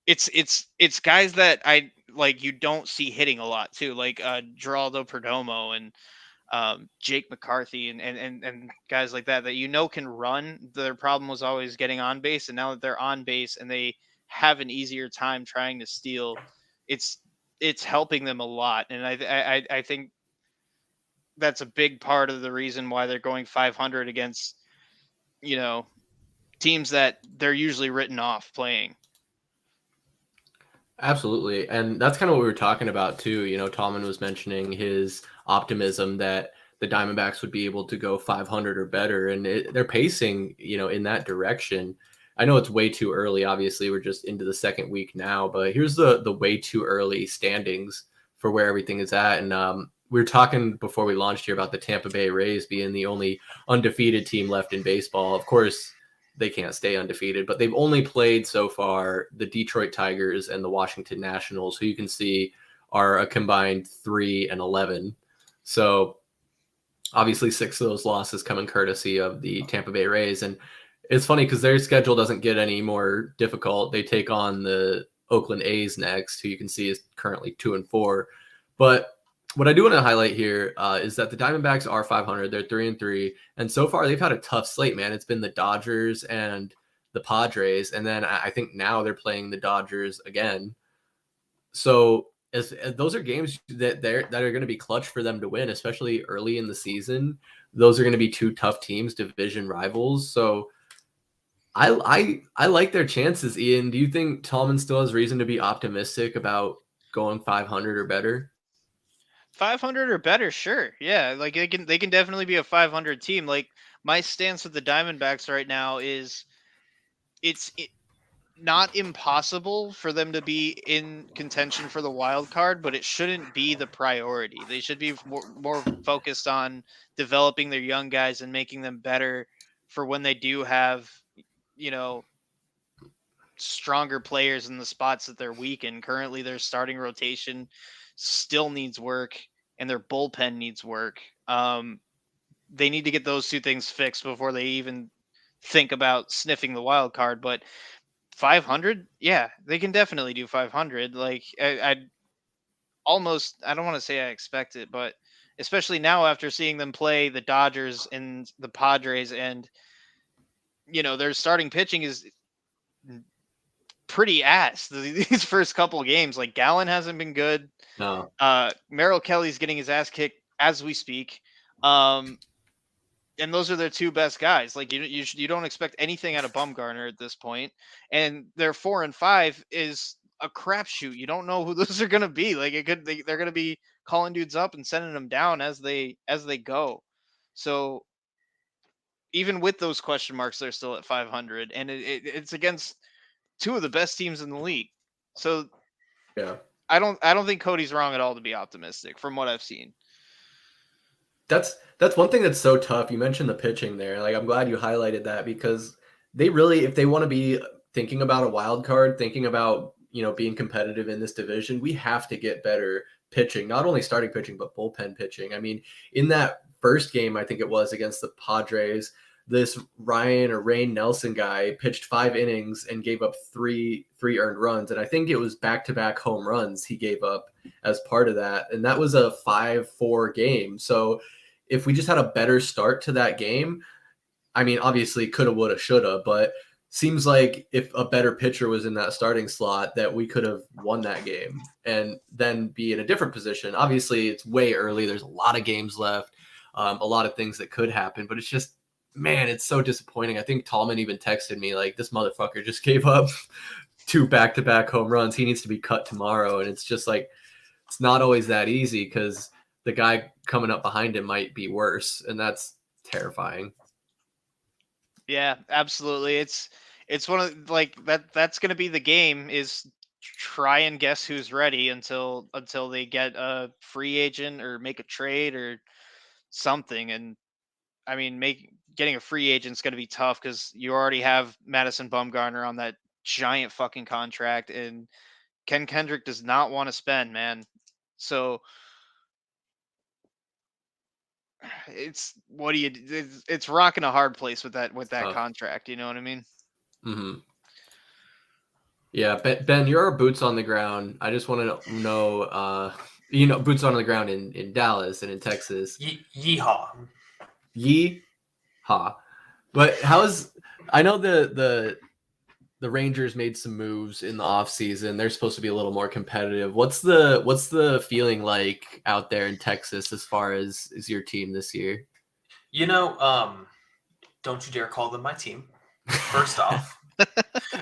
it's guys that I like you don't see hitting a lot too, like Geraldo Perdomo and Jake McCarthy and guys like that can run. Their problem was always getting on base, and now that they're on base and they have an easier time trying to steal, it's helping them a lot. And I think that's a big part of the reason why they're going 500 against teams that they're usually written off playing. Absolutely. And that's kind of what we were talking about too. Tallman was mentioning his optimism that the Diamondbacks would be able to go 500 or better. And they're pacing, in that direction. I know it's way too early. Obviously, we're just into the second week now, but here's the way too early standings for where everything is at. And we were talking before we launched here about the Tampa Bay Rays being the only undefeated team left in baseball. Of course, they can't stay undefeated, but they've only played so far the Detroit Tigers and the Washington Nationals, who you can see are a combined 3-11. So obviously 6 of those losses coming courtesy of the Tampa Bay Rays. And it's funny because their schedule doesn't get any more difficult. They take on the Oakland A's next, who you can see is currently 2-4. But what I do want to highlight here is that the Diamondbacks are 500. They're 3-3, and so far they've had a tough slate. Man, it's been the Dodgers and the Padres, and then I think now they're playing the Dodgers again. So as those are games that are going to be clutch for them to win, especially early in the season. Those are going to be 2 tough teams, division rivals. So I like their chances. Ian, do you think Tallman still has reason to be optimistic about going 500 or better? 500 or better, sure. Yeah, like they can definitely be a 500 team. Like my stance with the Diamondbacks right now is it's not impossible for them to be in contention for the wild card, but it shouldn't be the priority. They should be more focused on developing their young guys and making them better for when they do have, you know, stronger players in the spots that they're weak in. Currently, their starting rotation still needs work, and their bullpen needs work. They need to get those two things fixed before they even think about sniffing the wild card. But 500, yeah, they can definitely do 500. Like I don't want to say I expect it, but especially now after seeing them play the Dodgers and the Padres, and their starting pitching is pretty ass these first couple games. Like Gallen hasn't been good. No. Merrill Kelly's getting his ass kicked as we speak. And those are their two best guys. Like you don't expect anything out of Bumgarner at this point, and their 4 and 5 is a crapshoot. You don't know who those are going to be. Like they're going to be calling dudes up and sending them down as they go. So even with those question marks, they're still at 500, and it's against two of the best teams in the league. So Yeah. I don't think Cody's wrong at all to be optimistic from what I've seen. That's one thing that's so tough. You mentioned the pitching there. Like, I'm glad you highlighted that, because they really, if they want to be thinking about a wild card, thinking about, being competitive in this division, we have to get better pitching, not only starting pitching, but bullpen pitching. I mean, in that first game, I think it was against the Padres, this Rain Nelson guy pitched 5 innings and gave up three earned runs. And I think it was back-to-back home runs he gave up as part of that. And that was a 5-4 game. So if we just had a better start to that game, I mean, obviously coulda, woulda, shoulda, but seems like if a better pitcher was in that starting slot, that we could have won that game and then be in a different position. Obviously, it's way early. There's a lot of games left, a lot of things that could happen, but it's just, man, it's so disappointing. I think Tallman even texted me like, this motherfucker just gave up 2 back-to-back home runs. He needs to be cut tomorrow. And it's just like, it's not always that easy, because the guy coming up behind him might be worse. And that's terrifying. Yeah, absolutely. It's one of that's going to be the game, is try and guess who's ready until they get a free agent or make a trade or something. And I mean, getting a free agent is going to be tough, because you already have Madison Bumgarner on that giant fucking contract, and Ken Kendrick does not want to spend, man. So it's it's rocking a hard place with that contract. You know what I mean? Mm-hmm. Yeah, Ben, you're our boots on the ground. I just want to know, boots on the ground in Dallas and in Texas. Yeehaw. Yeehaw. But I know the Rangers made some moves in the offseason. They're supposed to be a little more competitive. What's the feeling like out there in Texas as far as is your team this year? Don't you dare call them my team, first off. But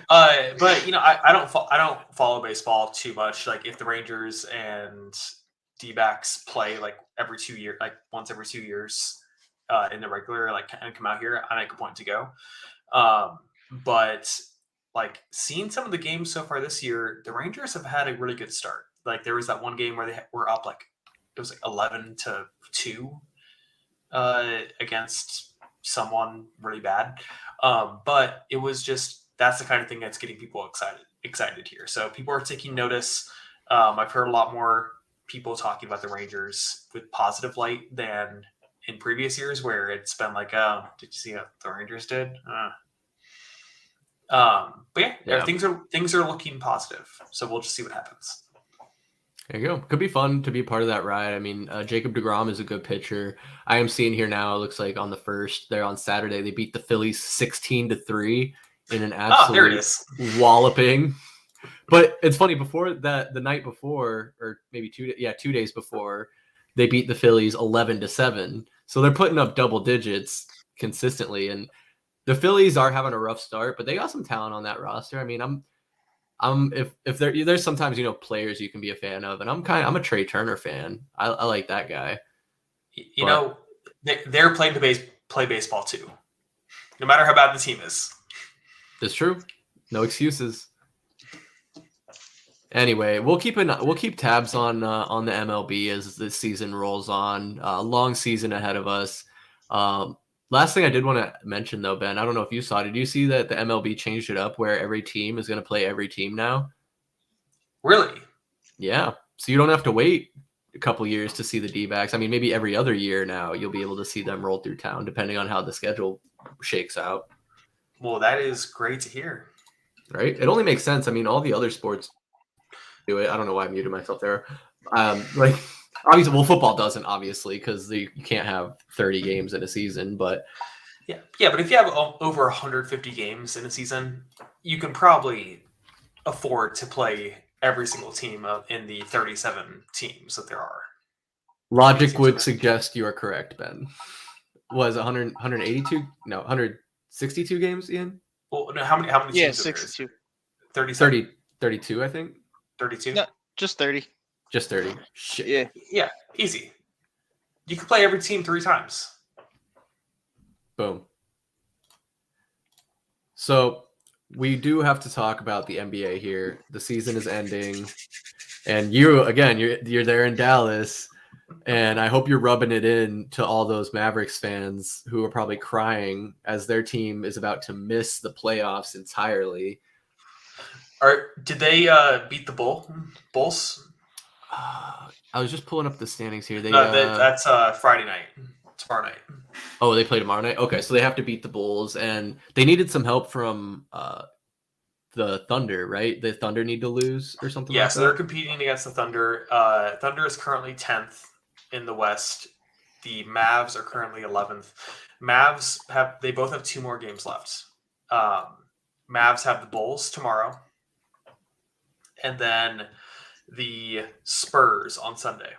I don't follow baseball too much. Like, if the Rangers and D-backs play like every 2 years, like once every 2 years, in the regular, like, and come out here, I make a point to go. But like, seeing some of the games so far this year, the Rangers have had a really good start. Like, there was that one game where they were up, like, it was like 11-2 against someone really bad. But it was just, that's the kind of thing that's getting people excited here. So people are taking notice. I've heard a lot more people talking about the Rangers with positive light than in previous years, where it's been like, oh, did you see what the Rangers did? But yeah, things are looking positive. So we'll just see what happens. There you go. Could be fun to be part of that ride. I mean, Jacob deGrom is a good pitcher. I am seeing here now, it looks like on the first, there on Saturday, they beat the Phillies 16-3 in an absolute walloping. But it's funny, before that, the night before, or maybe 2 days before, they beat the Phillies 11-7. So they're putting up double digits consistently. And the Phillies are having a rough start, but they got some talent on that roster. I mean, if there's sometimes, players you can be a fan of, and I'm a Trey Turner fan. I like that guy. They're playing to play baseball too, no matter how bad the team is. That's true. No excuses. Anyway, we'll keep tabs on the MLB as the season rolls on. Long season ahead of us. Last thing I did want to mention, though, Ben, I don't know if you saw. Did you see that the MLB changed it up where every team is going to play every team now? Really? Yeah. So you don't have to wait a couple years to see the D-backs. I mean, maybe every other year now you'll be able to see them roll through town, depending on how the schedule shakes out. Well, that is great to hear. Right? It only makes sense. I mean, all the other sports do it. I don't know why I muted myself there. Like, obviously, well, football doesn't, obviously, because you can't have 30 games in a season. But Yeah, but if you have over 150 games in a season, you can probably afford to play every single team in the 37 teams that there are. logic would suggest you are correct, Ben. Was 100, 182? No, 162 games, Ian? Well, no, how many Yeah, teams are there? 62. 37? 32, I think. 32? No, just 30. Just 30. Shit. Yeah. Yeah, easy. You can play every team 3 times. Boom. So we do have to talk about the NBA here. The season is ending, and you're there in Dallas, and I hope you're rubbing it in to all those Mavericks fans who are probably crying as their team is about to miss the playoffs entirely. Did they beat the Bulls? I was just pulling up the standings here. That's Friday night. Tomorrow night. Oh, they play tomorrow night? Okay, so they have to beat the Bulls, and they needed some help from the Thunder, right? The Thunder need to lose or something like that? Yeah, so they're competing against the Thunder. Thunder is currently 10th in the West. The Mavs are currently 11th. They both have 2 more games left. Mavs have the Bulls tomorrow, and then the Spurs on Sunday,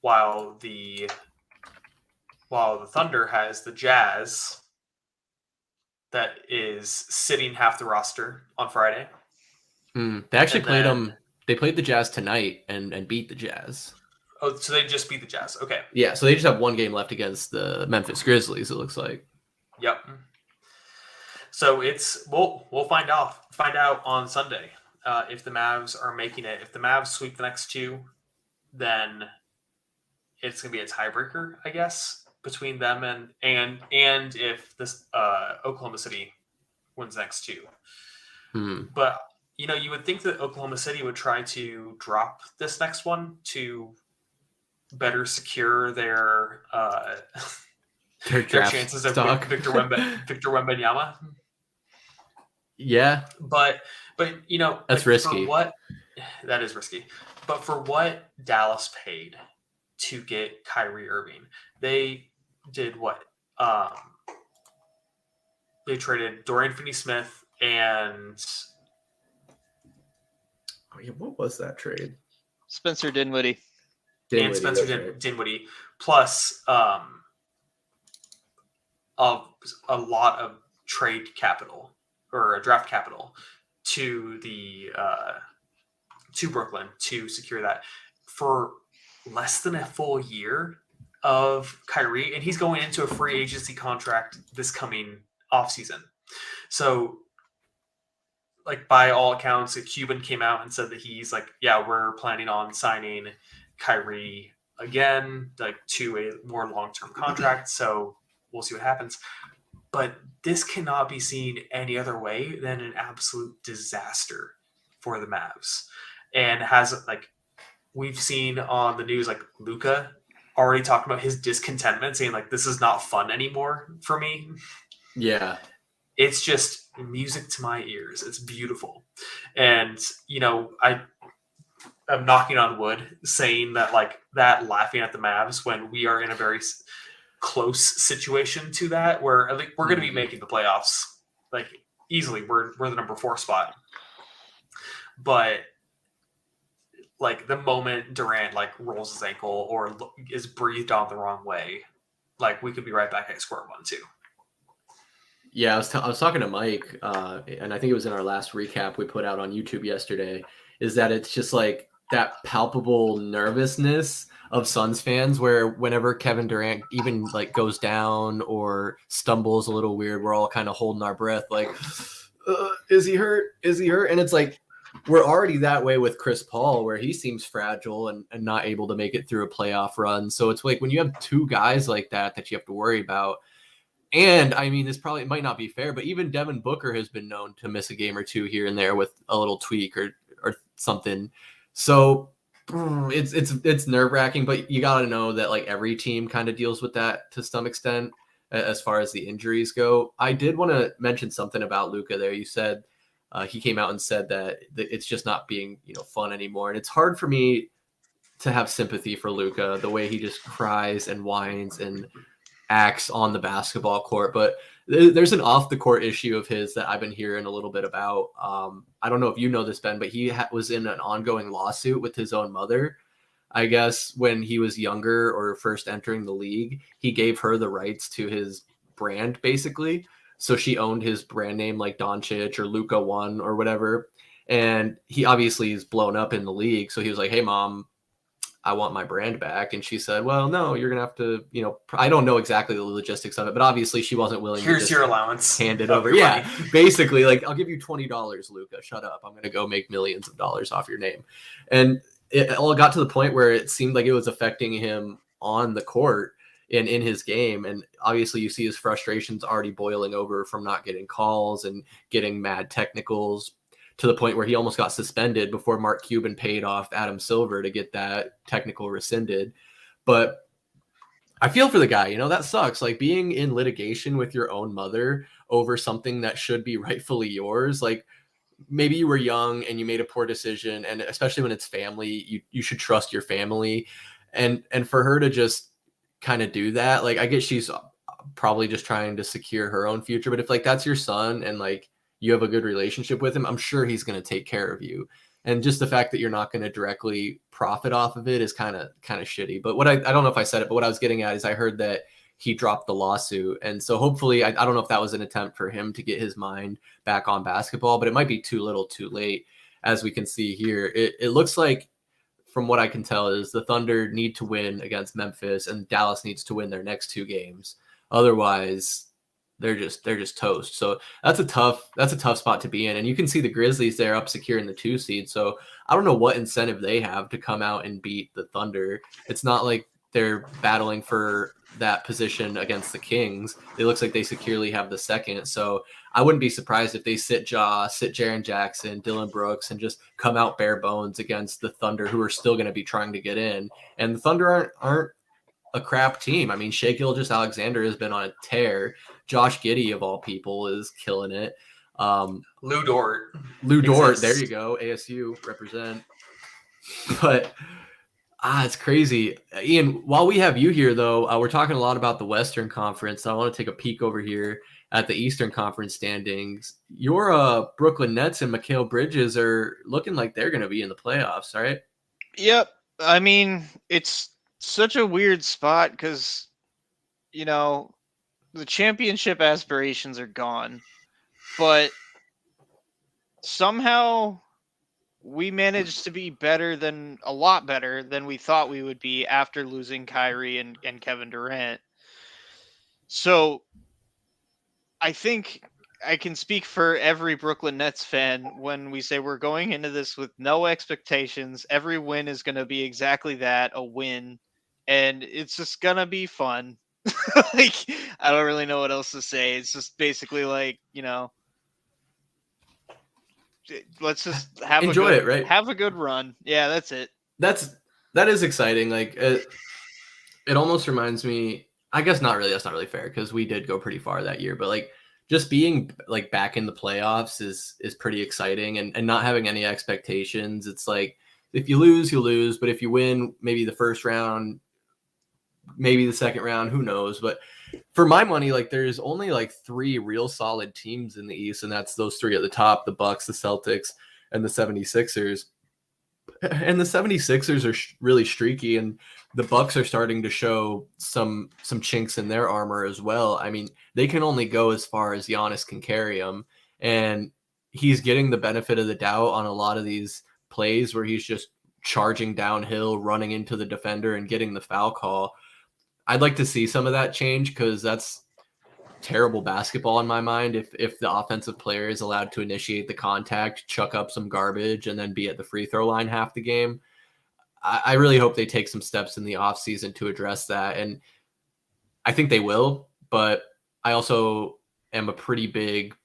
while the Thunder has the Jazz that is sitting half the roster on Friday. They actually played them. They played the Jazz tonight and beat the Jazz. Oh, so they just beat the Jazz. Okay. Yeah, so they just have 1 game left against the Memphis Grizzlies, it looks like. Yep. So we'll find out on Sunday if the Mavs are making it. If the Mavs sweep the next 2, then it's gonna be a tiebreaker, I guess, between them and if this Oklahoma City wins the next 2. But you would think that Oklahoma City would try to drop this next one to better secure their chances of Victor Wembanyama. Yeah, but that's risky. That is risky. But for what Dallas paid to get Kyrie Irving, they did what? They traded Dorian Finney-Smith and what was that trade? Spencer Dinwiddie. Dinwiddie, plus a lot of trade capital or draft capital to Brooklyn to secure that for less than a full year of Kyrie, and he's going into a free agency contract this coming offseason. So, like, by all accounts, a Cuban came out and said that he's like, yeah, we're planning on signing Kyrie again, like, to a more long-term contract. So we'll see what happens. But this cannot be seen any other way than an absolute disaster for the Mavs. And we've seen on the news, like, Luka already talking about his discontentment, saying, like, this is not fun anymore for me. Yeah. It's just music to my ears. It's beautiful. And, I'm knocking on wood saying that, like, that laughing at the Mavs when we are in a very close situation to that, where I think we're going to be making the playoffs, like, easily. We're the number 4 spot. But, like, the moment Durant, like, rolls his ankle or is breathed on the wrong way, like, we could be right back at square one too. Yeah, I was talking to Mike, and I think it was in our last recap we put out on YouTube yesterday, is that it's just like that palpable nervousness of Suns fans where whenever Kevin Durant even, like, goes down or stumbles a little weird, we're all kind of holding our breath like, is he hurt? Is he hurt? And it's like, we're already that way with Chris Paul, where he seems fragile and not able to make it through a playoff run. So it's like when you have 2 guys like that you have to worry about, And I mean, this probably might not be fair, but even Devin Booker has been known to miss a game or two here and there with a little tweak or something. So it's nerve-wracking, but you got to know that like every team kind of deals with that to some extent as far as the injuries go. I did want to mention something about Luka there. You said he came out and said that it's just not being, fun anymore. And it's hard for me to have sympathy for Luka, the way he just cries and whines and acts on the basketball court. But there's an off the court issue of his that I've been hearing a little bit about. I don't know if you know this, Ben, but he was in an ongoing lawsuit with his own mother. I guess when he was younger or first entering the league, he gave her the rights to his brand basically. So she owned his brand name like Doncic or Luka One or whatever. And he obviously is blown up in the league. So he was like, hey, mom, I want my brand back. And she said, well, no, you're going to have to, I don't know exactly the logistics of it, but obviously she wasn't willing Here's to just your allowance. hand it over. Yeah, basically, like, I'll give you $20, Luka. Shut up. I'm going to go make millions of dollars off your name. And it all got to the point where it seemed like it was affecting him on the court and in his game. And obviously you see his frustrations already boiling over from not getting calls and getting mad technicals, to the point where he almost got suspended before Mark Cuban paid off Adam Silver to get that technical rescinded. But I feel for the guy, that sucks. Like being in litigation with your own mother over something that should be rightfully yours. Like maybe you were young and you made a poor decision, and especially when it's family, you should trust your family. And for her to just kind of do that, like I guess she's probably just trying to secure her own future. But if like that's your son and like you have a good relationship with him, I'm sure he's going to take care of you. And just the fact that you're not going to directly profit off of it is kind of shitty. But what I don't know if I said it, but what I was getting at is I heard that he dropped the lawsuit. And so hopefully, I don't know if that was an attempt for him to get his mind back on basketball, but it might be too little too late. As we can see here, it looks like, from what I can tell, is the Thunder need to win against Memphis and Dallas needs to win their next two games. Otherwise, they're just toast. So that's a tough spot to be in. And you can see the Grizzlies there up securing the 2 seed. So I don't know what incentive they have to come out and beat the Thunder. It's not like they're battling for that position against the Kings. It looks like they securely have the second. So I wouldn't be surprised if they sit Jaren Jackson, Dylan Brooks, and just come out bare bones against the Thunder, who are still going to be trying to get in. And the Thunder aren't a crap team. I mean, Shai Gilgeous-Alexander has been on a tear. Josh Giddey, of all people, is killing it. Lou Dort. There you go. ASU represent. But it's crazy. Ian, while we have you here, though, we're talking a lot about the Western Conference. So I want to take a peek over here at the Eastern Conference standings. Your Brooklyn Nets and Mikal Bridges are looking like they're going to be in the playoffs, right? Yep. I mean, it's such a weird spot because, the championship aspirations are gone, but somehow we managed to be a lot better than we thought we would be after losing Kyrie and Kevin Durant. So I think I can speak for every Brooklyn Nets fan when we say we're going into this with no expectations. Every win is going to be exactly that, a win. And it's just going to be fun. Like, I don't really know what else to say. It's just basically like, let's just enjoy it, right? Have a good run. Yeah, that's it. That is exciting. Like it almost reminds me, I guess not really. That's not really fair because we did go pretty far that year, but like just being like back in the playoffs is pretty exciting and not having any expectations. It's like, if you lose, you lose. But if you win, maybe the first round, maybe the second round, who knows? But for my money, like there's only like 3 real solid teams in the East, and that's those 3 at the top: the Bucks, the Celtics, and the 76ers. And the 76ers are really streaky, and the Bucks are starting to show some chinks in their armor as well. I mean, they can only go as far as Giannis can carry them, and he's getting the benefit of the doubt on a lot of these plays where he's just charging downhill, running into the defender, and getting the foul call. I'd like to see some of that change because that's terrible basketball in my mind. If the offensive player is allowed to initiate the contact, chuck up some garbage, and then be at the free throw line half the game, I really hope they take some steps in the offseason to address that. And I think they will, but I also am a pretty big,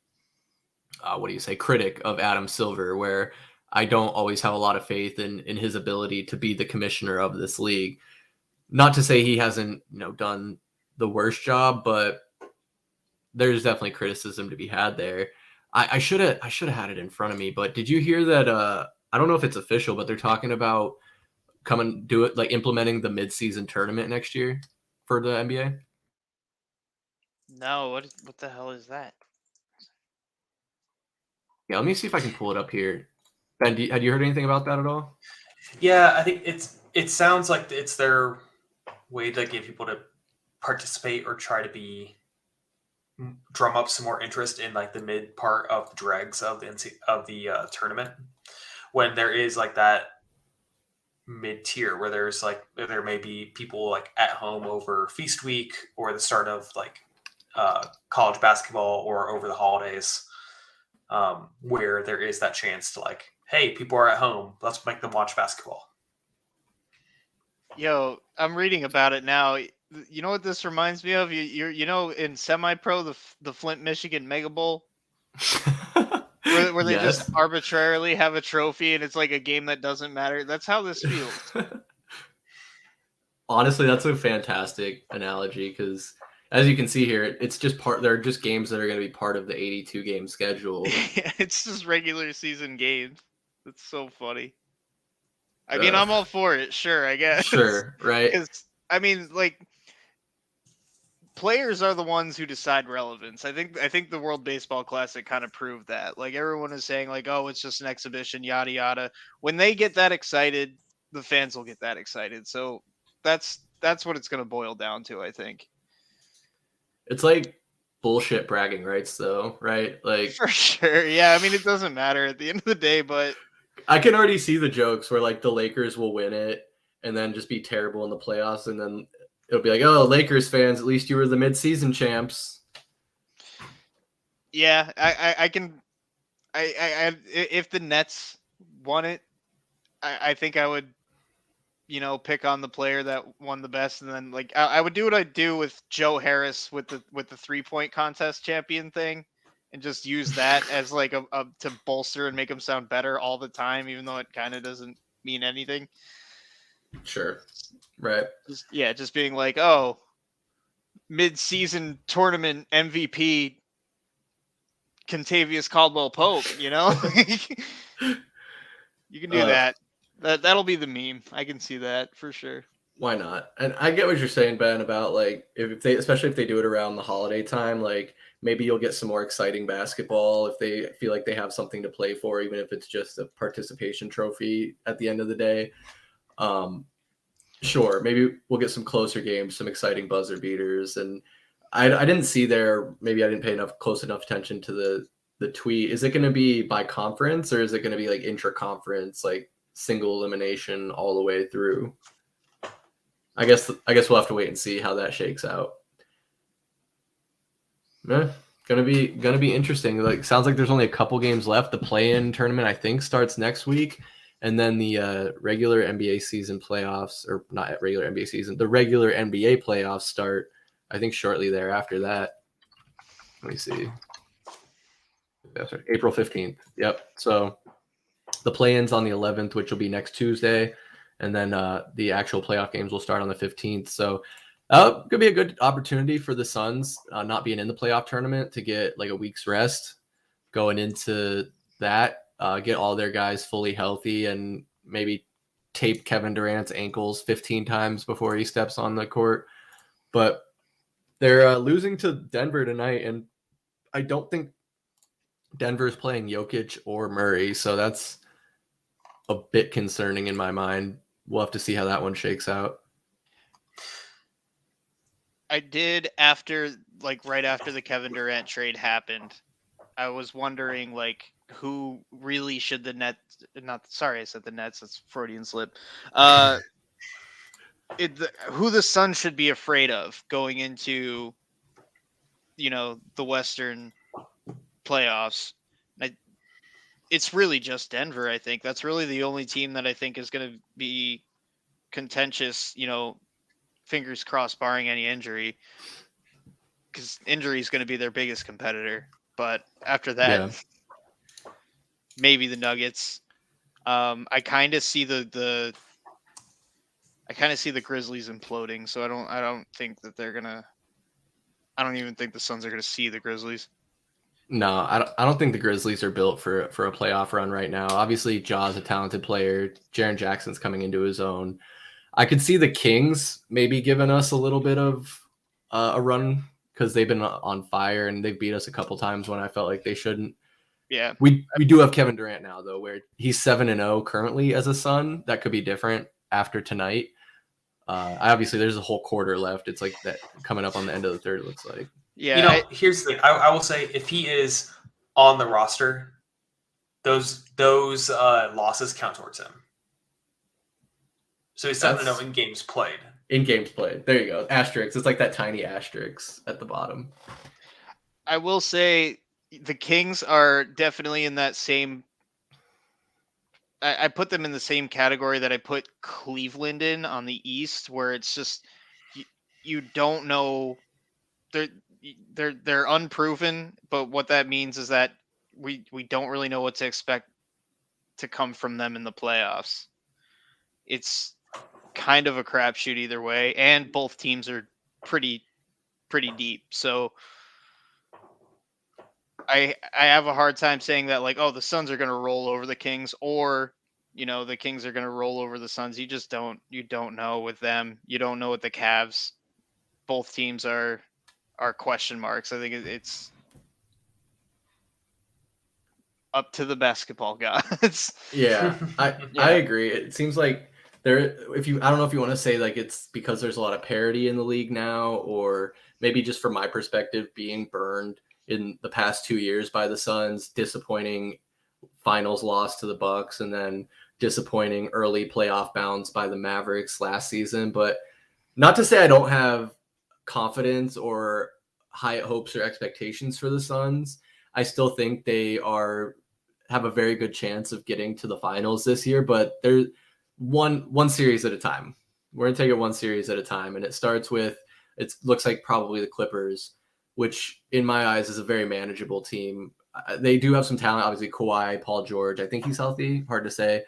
critic of Adam Silver, where I don't always have a lot of faith in his ability to be the commissioner of this league. Not to say he hasn't, done the worst job, but there's definitely criticism to be had there. I should have had it in front of me, but did you hear that? I don't know if it's official, but they're talking about implementing the mid-season tournament next year for the NBA. No, what the hell is that? Yeah, let me see if I can pull it up here. Ben, had you heard anything about that at all? Yeah, I think it sounds like it's their way to get people to participate or try to drum up some more interest in like the mid part of the dregs of the tournament, when there is like that mid tier where there may be people like at home over feast week or the start of like college basketball or over the holidays, where there is that chance to like, hey, people are at home, let's make them watch basketball. Yo, I'm reading about it now. You know what this reminds me of? You know, in semi-pro, the Flint, Michigan Mega Bowl, where they just Yes. arbitrarily have a trophy and it's like a game that doesn't matter. That's how this feels. Honestly, that's a fantastic analogy because, as you can see here, it's just they're just games that are going to be part of the 82 game schedule. It's just regular season games. It's so funny. I mean, I'm all for it. Sure, I guess. Sure, right? Because I mean, like, players are the ones who decide relevance. I think the World Baseball Classic kind of proved that. Like, everyone is saying, like, oh, it's just an exhibition, yada yada. When they get that excited, the fans will get that excited. So that's what it's going to boil down to, I think. It's like bullshit bragging rights, though, right? Like, For sure, yeah. I mean, it doesn't matter at the end of the day, but I can already see the jokes where like the Lakers will win it and then just be terrible in the playoffs, and then it'll be like, oh, Lakers fans, at least you were the mid-season champs. yeah, I can. If the Nets won it, I think I would, pick on the player that won the best, and then like I would do what I do with Joe Harris with the 3-point contest champion thing, and just use that as like a to bolster and make him sound better all the time, even though it kind of doesn't mean anything. Sure, right? Just being like, oh, mid-season tournament MVP Contavious Caldwell Pope, you can do that. That'll be the meme. I can see that for sure. Why not? And I get what you're saying, Ben, about like especially if they do it around the holiday time, like maybe you'll get some more exciting basketball if they feel like they have something to play for, even if it's just a participation trophy at the end of the day. Sure, maybe we'll get some closer games, some exciting buzzer beaters. And I didn't see maybe I didn't pay close enough attention to the tweet. Is it going to be by conference, or is it going to be like intra-conference, like single elimination all the way through? I guess we'll have to wait and see how that shakes out. Gonna be interesting. Like, sounds like there's only a couple games left. The play-in tournament, I think, starts next week, and then the regular NBA season playoffs, or not regular NBA season, the regular NBA playoffs start, I think, shortly thereafter that. Let me see. That's right, April 15th. Yep. So the play-in's on the 11th, which will be next Tuesday, and then the actual playoff games will start on the 15th. So could be a good opportunity for the Suns, not being in the playoff tournament, to get like a week's rest going into that, get all their guys fully healthy, and maybe tape Kevin Durant's ankles 15 times before he steps on the court. But they're losing to Denver tonight, and I don't think Denver's playing Jokic or Murray, so that's a bit concerning in my mind. We'll have to see how that one shakes out. I did right after the Kevin Durant trade happened, I was wondering like who really should the Nets I said the Nets, that's Freudian slip. Who the Suns should be afraid of going into the Western playoffs. It's really just Denver, I think. That's really the only team that I think is going to be contentious, fingers crossed, barring any injury. because injury is going to be their biggest competitor. But after that, maybe the Nuggets. I kind of see the Grizzlies imploding. So I don't think that they're gonna. I don't even think the Suns are gonna see the Grizzlies. No, I don't think the Grizzlies are built for a playoff run right now. Obviously, Ja's a talented player. Jaren Jackson's coming into his own. I could see the Kings maybe giving us a little bit of a run because they've been on fire and they've beat us a couple times when I felt like they shouldn't. Yeah, we do have Kevin Durant now though, where he's 7-0 currently as a Sun. That could be different after tonight. Obviously, there's a whole quarter left. It's like that coming up on the end of the third. It looks like. Yeah, here's the thing. I will say, if he is on the roster, those losses count towards him. So he's 7-0 in games played. In games played. There you go. Asterisk. It's like that tiny asterisk at the bottom. I will say the Kings are definitely in that same. I put them in the same category that I put Cleveland in on the East, where it's just you don't know. They're unproven, but what that means is that we don't really know what to expect to come from them in the playoffs. It's kind of a crapshoot either way, and both teams are pretty deep. So I have a hard time saying that like, oh, the Suns are going to roll over the Kings, or the Kings are going to roll over the Suns. You just don't know with them. You don't know with the Cavs. Both teams are question marks. I think it's up to the basketball gods. Yeah, I agree. It seems like I don't know if you want to say like it's because there's a lot of parity in the league now, or maybe just from my perspective, being burned in the past 2 years by the Suns, disappointing finals loss to the Bucks, and then disappointing early playoff bounce by the Mavericks last season. But not to say I don't have confidence or high hopes or expectations for the Suns. I still think they have a very good chance of getting to the finals this year, but they're one series at a time. We're going to take it one series at a time, and it starts with it looks like probably the Clippers, which in my eyes is a very manageable team. They do have some talent, obviously Kawhi, Paul George. I think he's healthy, hard to say.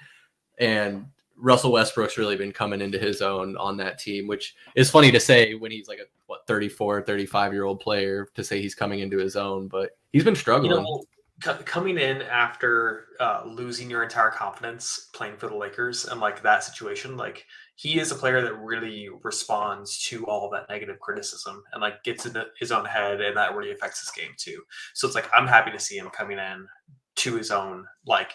And Russell Westbrook's really been coming into his own on that team, which is funny to say when he's like a 34, 35-year-old player to say he's coming into his own, but he's been struggling. Coming in after losing your entire confidence playing for the Lakers and like that situation, like he is a player that really responds to all that negative criticism and like gets into his own head, and that really affects his game too. So it's like I'm happy to see him coming in to his own, like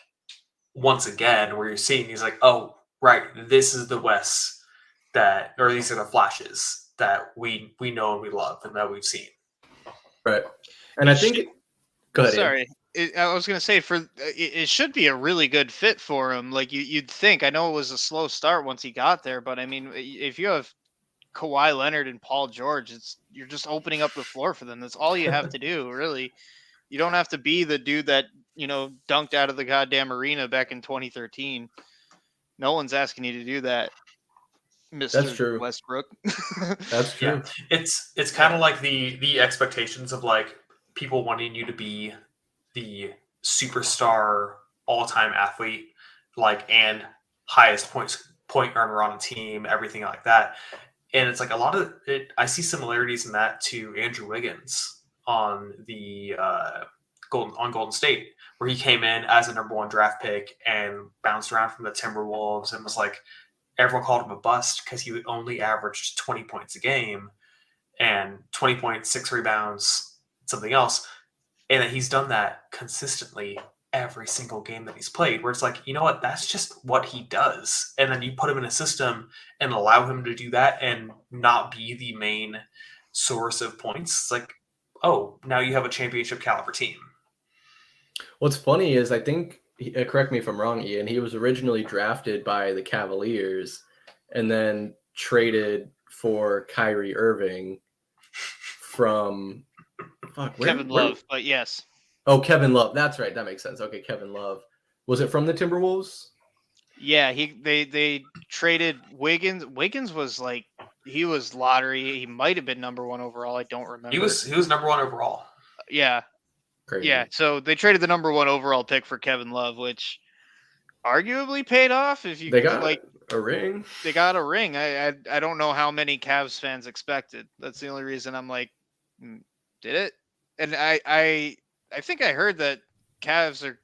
once again, where you're seeing he's like, oh right, this is the West or these are the flashes that we know and we love and that we've seen. Right, and I think. Go ahead. Sorry. I was going to say it should be a really good fit for him. Like you'd think. I know it was a slow start once he got there, but I mean, if you have Kawhi Leonard and Paul George, you're just opening up the floor for them. That's all you have to do, really. You don't have to be the dude that dunked out of the goddamn arena back in 2013. No one's asking you to do that, Mr. That's true. Westbrook. That's true. Yeah. It's kind of like the expectations of like people wanting you to be the superstar all-time athlete, like, and highest point earner on a team, everything like that. And it's like a lot of it. I see similarities in that to Andrew Wiggins on the Golden State, where he came in as a #1 draft pick and bounced around from the Timberwolves and was like, everyone called him a bust because he only averaged 20 points a game and 20 points, 6 rebounds, something else. And that he's done that consistently every single game that he's played, where it's like, you know what, that's just what he does. And then you put him in a system and allow him to do that and not be the main source of points. It's like, oh, now you have a championship caliber team. What's funny is I think, correct me if I'm wrong, Ian, he was originally drafted by the Cavaliers and then traded for Kyrie Irving from Kevin Love, but yes. Oh, Kevin Love. That's right. That makes sense. Okay, Kevin Love. Was it from the Timberwolves? Yeah, they traded Wiggins. Wiggins was like he was lottery. He might have been number 1 overall. I don't remember. He was number 1 overall. Yeah. Crazy. Yeah. So they traded the number 1 overall pick for Kevin Love, which arguably paid off. If you They got like, a ring. they got a ring. I don't know how many Cavs fans expected. That's the only reason I'm like, did it? And I think I heard that Cavs are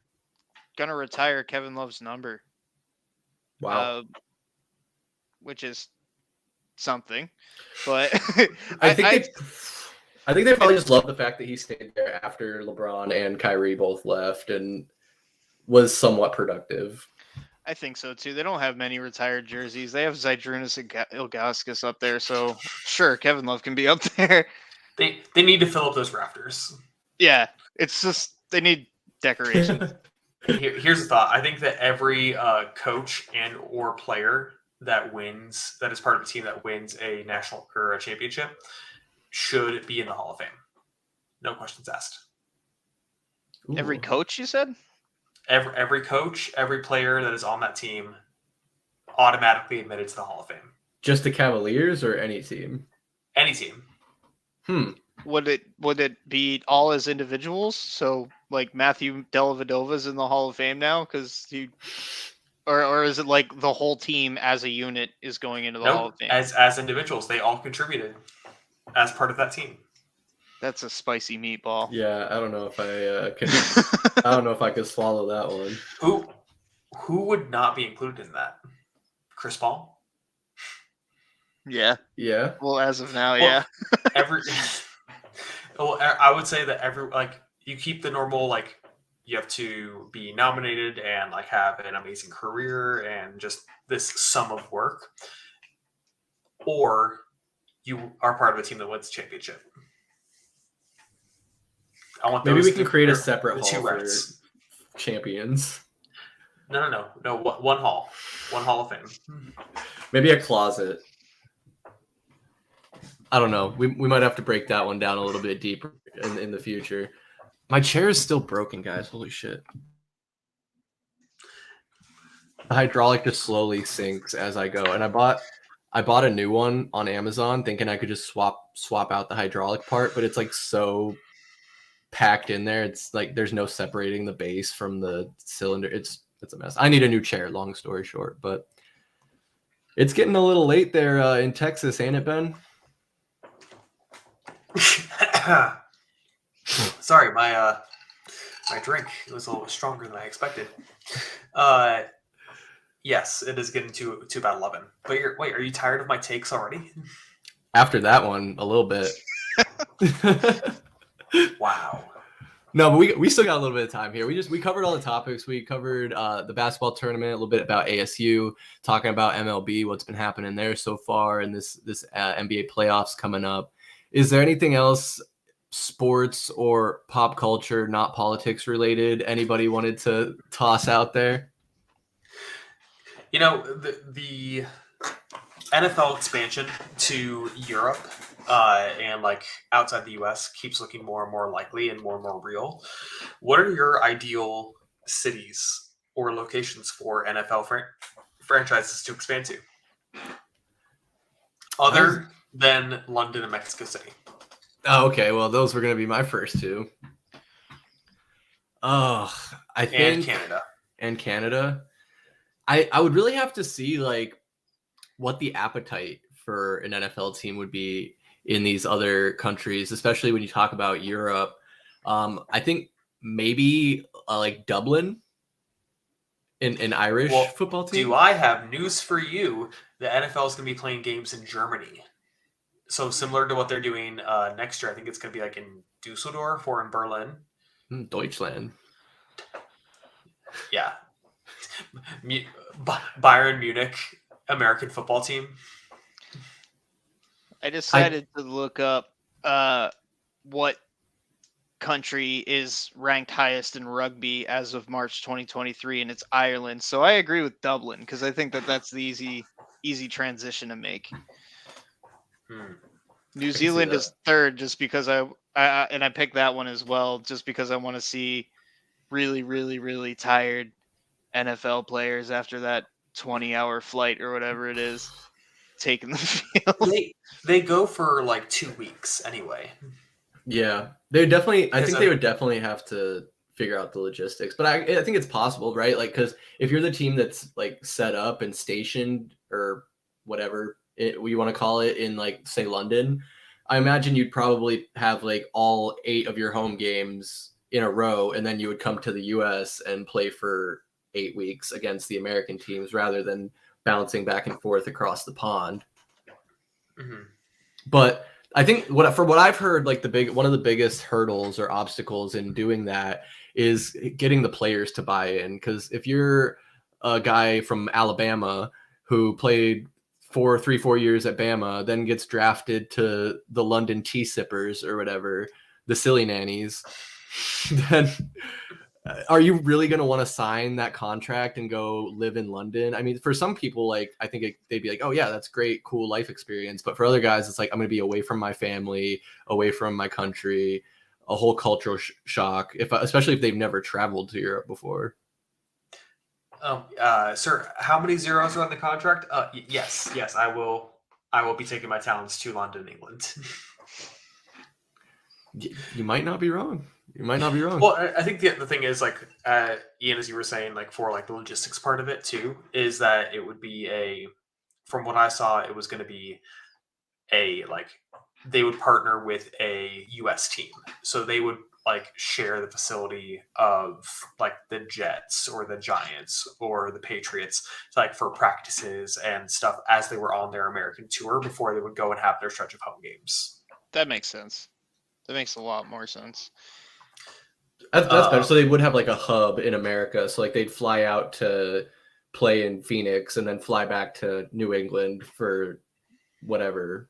gonna retire Kevin Love's number. Wow. Which is something, but I think they probably just love the fact that he stayed there after LeBron and Kyrie both left and was somewhat productive. I think so too. They don't have many retired jerseys. They have Zydrunas and Ilgauskas up there, so sure, Kevin Love can be up there. They need to fill up those rafters. Yeah, it's just they need decorations. Here's the thought. I think that every coach and or player that is part of a team that wins a national or a championship should be in the Hall of Fame. No questions asked. Ooh. Every coach, you said? Every coach, every player that is on that team automatically admitted to the Hall of Fame. Just the Cavaliers or any team? Any team. Would it be all as individuals? So like Matthew Dellavedova's in the Hall of Fame now because he, or is it like the whole team as a unit is going into the Hall of Fame? As individuals, they all contributed as part of that team. That's a spicy meatball. Yeah, I don't know if I can. I don't know if I could swallow that one. Who would not be included in that? Chris Paul. Yeah. Yeah. Well, as of now, Well, yeah. I would say that you keep the normal, you have to be nominated and have an amazing career and just this sum of work, or you are part of a team that wins the championship. I want Maybe we can create a separate the hall for champions. No. One hall of fame. Maybe a closet. I don't know. We might have to break that one down a little bit deeper in the future. My chair is still broken, guys. Holy shit. The hydraulic just slowly sinks as I go. And I bought a new one on Amazon thinking I could just swap out the hydraulic part, but it's so packed in there. It's there's no separating the base from the cylinder. It's a mess. I need a new chair, long story short, but it's getting a little late there in Texas, ain't it, Ben? Sorry, my drink was a little stronger than I expected. Yes, it is getting to about 11. But are you tired of my takes already? After that one, a little bit. Wow. No, but we still got a little bit of time here. We covered all the topics. We covered the basketball tournament, a little bit about ASU, talking about MLB, what's been happening there so far, and this NBA playoffs coming up. Is there anything else, sports or pop culture, not politics related, anybody wanted to toss out there? The NFL expansion to Europe and outside the US keeps looking more and more likely and more real. What are your ideal cities or locations for NFL franchises to expand to? Other than London and Mexico City. Oh, okay. Well, those were going to be my first two. Oh, I think and Canada. I would really have to see what the appetite for an NFL team would be in these other countries, especially when you talk about Europe. I think maybe Dublin, an Irish football team. Do I have news for you? The NFL is going to be playing games in Germany. So similar to what they're doing next year, I think it's going to be in Dusseldorf or in Berlin. Deutschland. Yeah. Bayern Munich, American football team. I decided to look up what country is ranked highest in rugby as of March 2023, and it's Ireland. So I agree with Dublin because I think that's the easy transition to make. New Zealand is third just because I picked that one as well just because I want to see really, really, really tired NFL players after that 20-hour flight or whatever it is. taking the field. They go for like 2 weeks anyway. Yeah, they definitely. I Because think they would definitely have to figure out the logistics, but I think it's possible, right? Like, because if you're the team that's like set up and stationed or whatever you want to call it in like say London, I imagine you'd probably have like all 8 of your home games in a row, and then you would come to the U.S. and play for 8 weeks against the American teams rather than bouncing back and forth across the pond. Mhm. But I think what I've heard, like one of the biggest hurdles or obstacles in doing that is getting the players to buy in. Because if you're a guy from Alabama who played 4 years at Bama, then gets drafted to the London Tea Sippers or whatever, the silly nannies, then are you really going to want to sign that contract and go live in London? I mean, for some people, like, I think they'd be like, oh yeah, that's great, cool life experience. But for other guys, it's like, I'm going to be away from my family, away from my country, a whole cultural shock, especially if they've never traveled to Europe before. Sir, how many zeros are on the contract? Yes, I will be taking my talents to London, England. You might not be wrong. You might not be wrong. Well, I think the thing is, like, Ian, as you were saying, like, for like the logistics part of it too, is that it would be from what I saw, it was going to be like, they would partner with a U.S. team. So they would like share the facility of like the Jets or the Giants or the Patriots, like for practices and stuff as they were on their American tour before they would go and have their stretch of home games. That makes sense. That makes a lot more sense. That's better. So they would have like a hub in America. So like they'd fly out to play in Phoenix and then fly back to New England for whatever.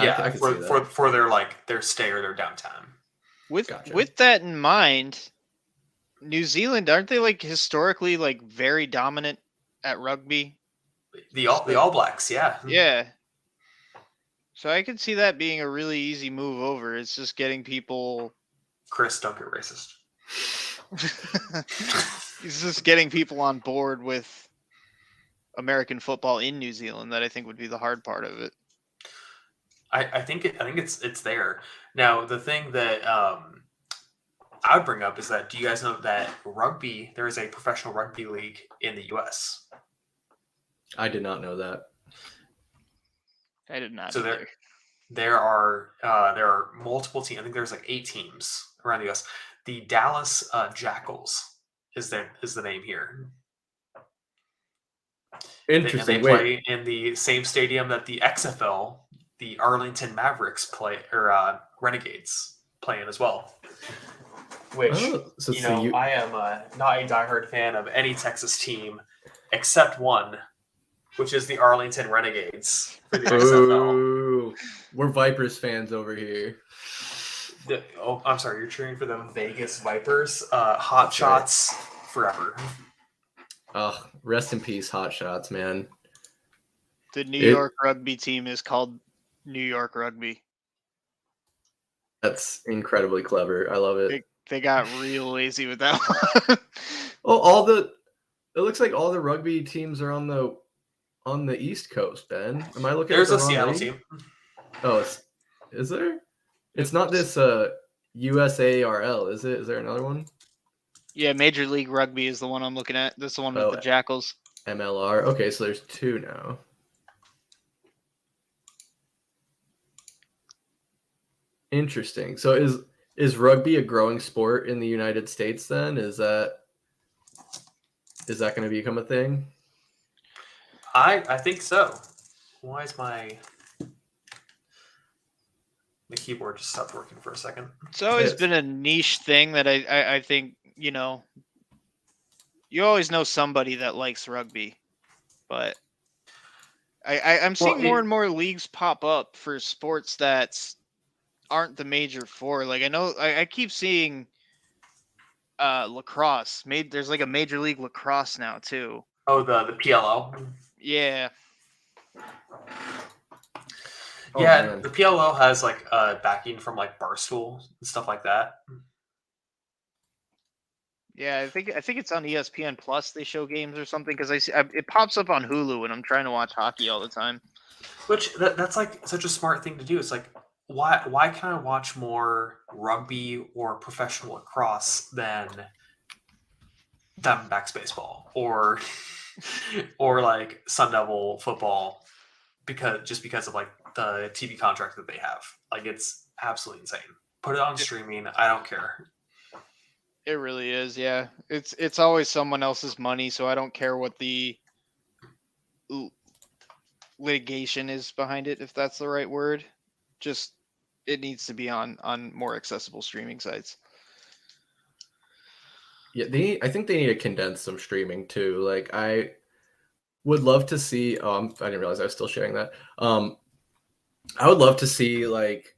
Yeah, I could see that. for their stay or their downtime. With that in mind, New Zealand, aren't they like historically like very dominant at rugby? The All Blacks, yeah. Yeah. So I could see that being a really easy move over. It's just getting people. Chris, don't get racist. It's just getting people on board with American football in New Zealand that I think would be the hard part of it. I think it's there. Now, the thing that I would bring up is that, do you guys know that rugby, there is a professional rugby league in the U.S.? I did not know that. I did not. So either. there are multiple teams. I think there's like 8 teams around the U.S. The Dallas Jackals is the name here. Interesting. And they play in the same stadium that the XFL, the Arlington Mavericks play, or Renegades play in as well. Which, I am not a diehard fan of any Texas team except one, which is the Arlington Renegades for the XFL. Ooh, we're Vipers fans over here. I'm sorry, you're cheering for the Vegas Vipers. Hot Shots forever. Oh, rest in peace, Hot Shots, man. The New York rugby team is called New York Rugby. That's incredibly clever. I love it. They got real lazy with that one. Oh, it looks like all the rugby teams are on the East Coast, Ben. Am I looking There's at a the wrong Seattle league? team. Oh, is there? It's not this USARL, is it? Is there another one? Yeah, Major League Rugby is the one I'm looking at. This is the one with the Jackals. MLR. Okay, so there's 2 now. Interesting. So is rugby a growing sport in the United States then? Is that going to become a thing? I think so. Why is my keyboard just stopped working for a second? It's always been a niche thing that I think, you always know somebody that likes rugby, but I'm seeing more and more leagues pop up for sports that aren't the major 4. Like, I know I keep seeing lacrosse. There's like a Major League Lacrosse now too. Oh, the PLO. Yeah. Yeah, the PLO has like backing from like Barstool and stuff like that. Yeah, I think it's on ESPN Plus. They show games or something because it pops up on Hulu when I'm trying to watch hockey all the time. Which that's like such a smart thing to do. It's like why can I watch more rugby or professional lacrosse than Diamondbacks baseball or like Sun Devil football because of like the TV contract that they have. Like it's absolutely insane. Put it on streaming. I don't care. It really is, yeah. It's always someone else's money, so I don't care what the litigation is behind it, if that's the right word. Just it needs to be on more accessible streaming sites. Yeah, I think they need to condense some streaming too. Like I would love to see. I didn't realize I was still sharing that. I would love to see like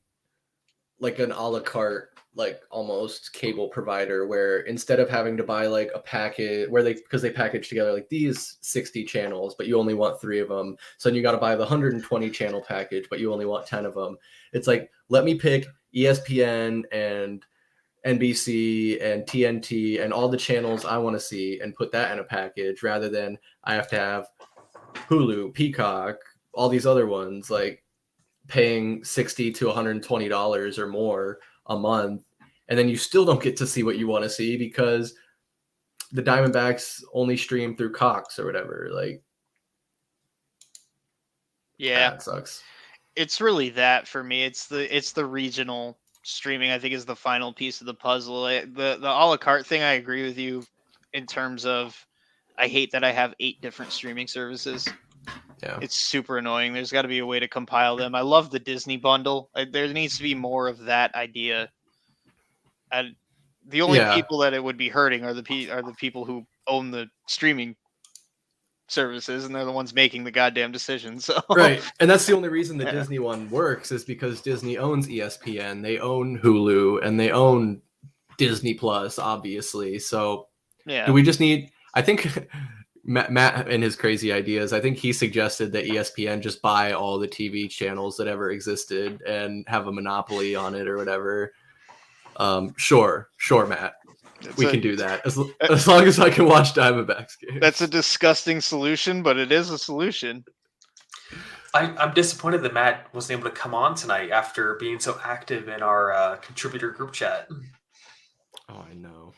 an a la carte, like almost cable provider where instead of having to buy like a packet where because they package together like these 60 channels, but you only want 3 of them. So then you got to buy the 120 channel package, but you only want 10 of them. It's like, let me pick ESPN and NBC and TNT and all the channels I want to see and put that in a package rather than I have to have Hulu, Peacock, all these other ones, like paying $60 to $120 or more a month. And then you still don't get to see what you want to see because the Diamondbacks only stream through Cox or whatever. Like, yeah, that sucks. It's really that for me. It's the regional streaming, I think, is the final piece of the puzzle. The a la carte thing, I agree with you in terms of I hate that I have 8 different streaming services. Yeah. It's super annoying. There's got to be a way to compile them. I love the Disney bundle. There needs to be more of that idea. And the only people that it would be hurting are the people who own the streaming services, and they're the ones making the goddamn decisions. So. Right. And that's the only reason the Disney one works is because Disney owns ESPN, they own Hulu, and they own Disney Plus, obviously. So do we just need, I think Matt and his crazy ideas, I think he suggested that ESPN just buy all the TV channels that ever existed and have a monopoly on it or whatever. Sure, Matt. We can do that as long as I can watch Diamondbacks games. That's a disgusting solution, but it is a solution. I'm disappointed that Matt wasn't able to come on tonight after being so active in our contributor group chat. Oh, I know.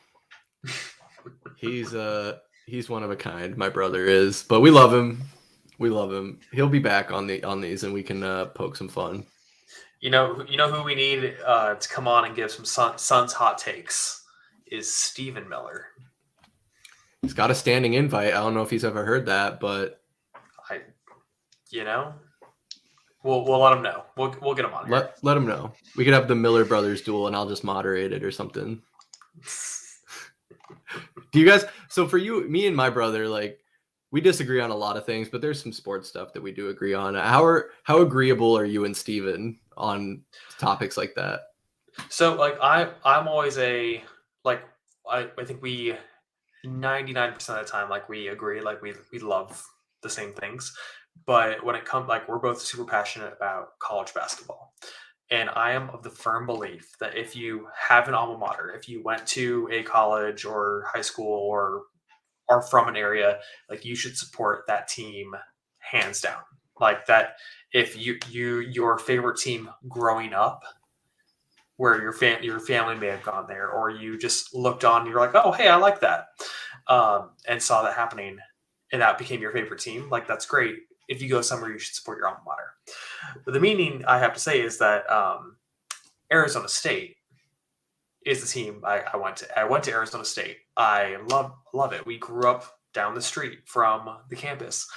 He's one of a kind. My brother is, but we love him. He'll be back on these, and we can poke some fun. You know who we need to come on and give some Suns hot takes is Stephen Miller. He's got a standing invite. I don't know if he's ever heard that, but we'll let him know. We'll get him on here. Let him know. We could have the Miller brothers duel, and I'll just moderate it or something. Do you guys? So for you, me and my brother, like we disagree on a lot of things, but there's some sports stuff that we do agree on. How agreeable are you and Steven on topics like that? So like I'm always I think we 99% of the time like we agree, like we love the same things. But when it comes, like we're both super passionate about college basketball. And I am of the firm belief that if you have an alma mater, if you went to a college or high school or are from an area, like you should support that team hands down. Like that, if your favorite team growing up, where your family may have gone there, or you just looked on, and you're like, oh, hey, I like that, and saw that happening, and that became your favorite team. Like that's great. If you go somewhere, you should support your alma mater. But the meaning I have to say is that Arizona State is the team I went to. I went to Arizona State. I love it. We grew up down the street from the campus.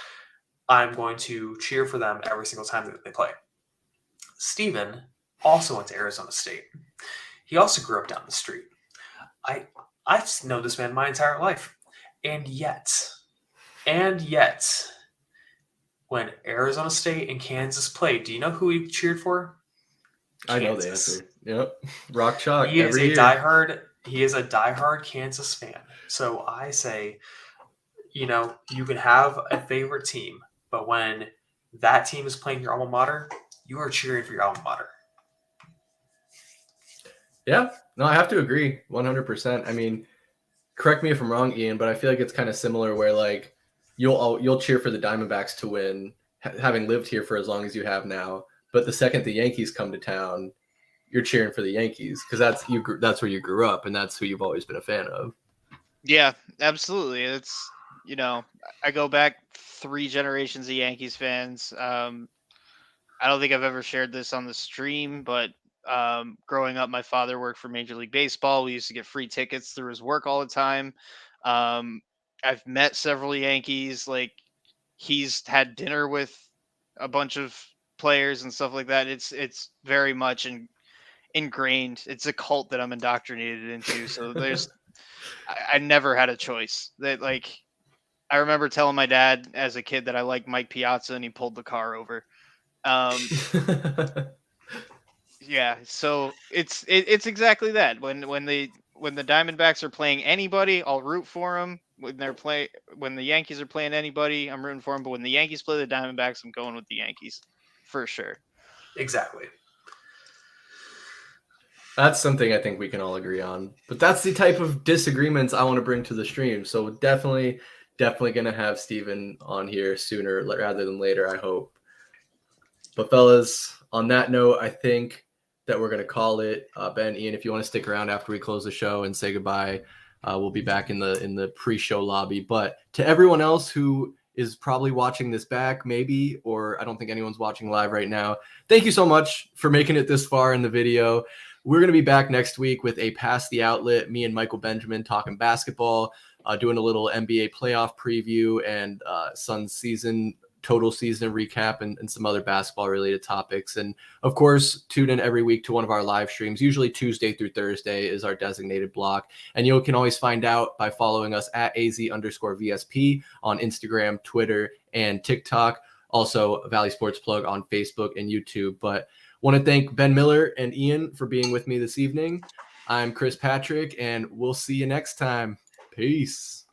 I'm going to cheer for them every single time that they play. Steven also went to Arizona State. He also grew up down the street. I've known this man my entire life. And yet, when Arizona State and Kansas played, do you know who he cheered for? Kansas. I know the answer. Yep. Rock chalk. He is a diehard Kansas fan. So I say, you can have a favorite team, but when that team is playing your alma mater, you are cheering for your alma mater. Yeah. No, I have to agree 100%. I mean, correct me if I'm wrong, Ian, but I feel like it's kind of similar where like you'll cheer for the Diamondbacks to win having lived here for as long as you have now. But the second the Yankees come to town, you're cheering for the Yankees because that's where you grew up and that's who you've always been a fan of. Yeah, absolutely. It's, I go back 3 generations of Yankees fans. I don't think I've ever shared this on the stream, but growing up, my father worked for Major League Baseball. We used to get free tickets through his work all the time. Um, I've met several Yankees. Like, he's had dinner with a bunch of players and stuff like that. It's very much ingrained. It's a cult that I'm indoctrinated into. So I never had a choice. That, like, I remember telling my dad as a kid that I liked Mike Piazza, and he pulled the car over. Um, Yeah, so it's exactly that. When the Diamondbacks are playing anybody, I'll root for them. When the Yankees are playing anybody, I'm rooting for them. But when the Yankees play the Diamondbacks, I'm going with the Yankees for sure. Exactly. That's something I think we can all agree on. But that's the type of disagreements I want to bring to the stream. So definitely going to have Steven on here sooner rather than later, I hope. But fellas, on that note, I think that we're going to call it. Ben, Ian, if you want to stick around after we close the show and say goodbye, we'll be back in the pre-show lobby. But to everyone else who is probably watching this back, maybe, or I don't think anyone's watching live right now, thank you so much for making it this far in the video. We're going to be back next week with a Pass the Outlet, me and Michael Benjamin talking basketball, doing a little NBA playoff preview and Suns total season recap and some other basketball related topics. And of course, tune in every week to one of our live streams. Usually Tuesday through Thursday is our designated block. And you can always find out by following us at AZ_VSP on Instagram, Twitter, and TikTok. Also Valley Sports Plug on Facebook and YouTube. But want to thank Ben Miller and Ian for being with me this evening. I'm Chris Patrick, and we'll see you next time. Peace.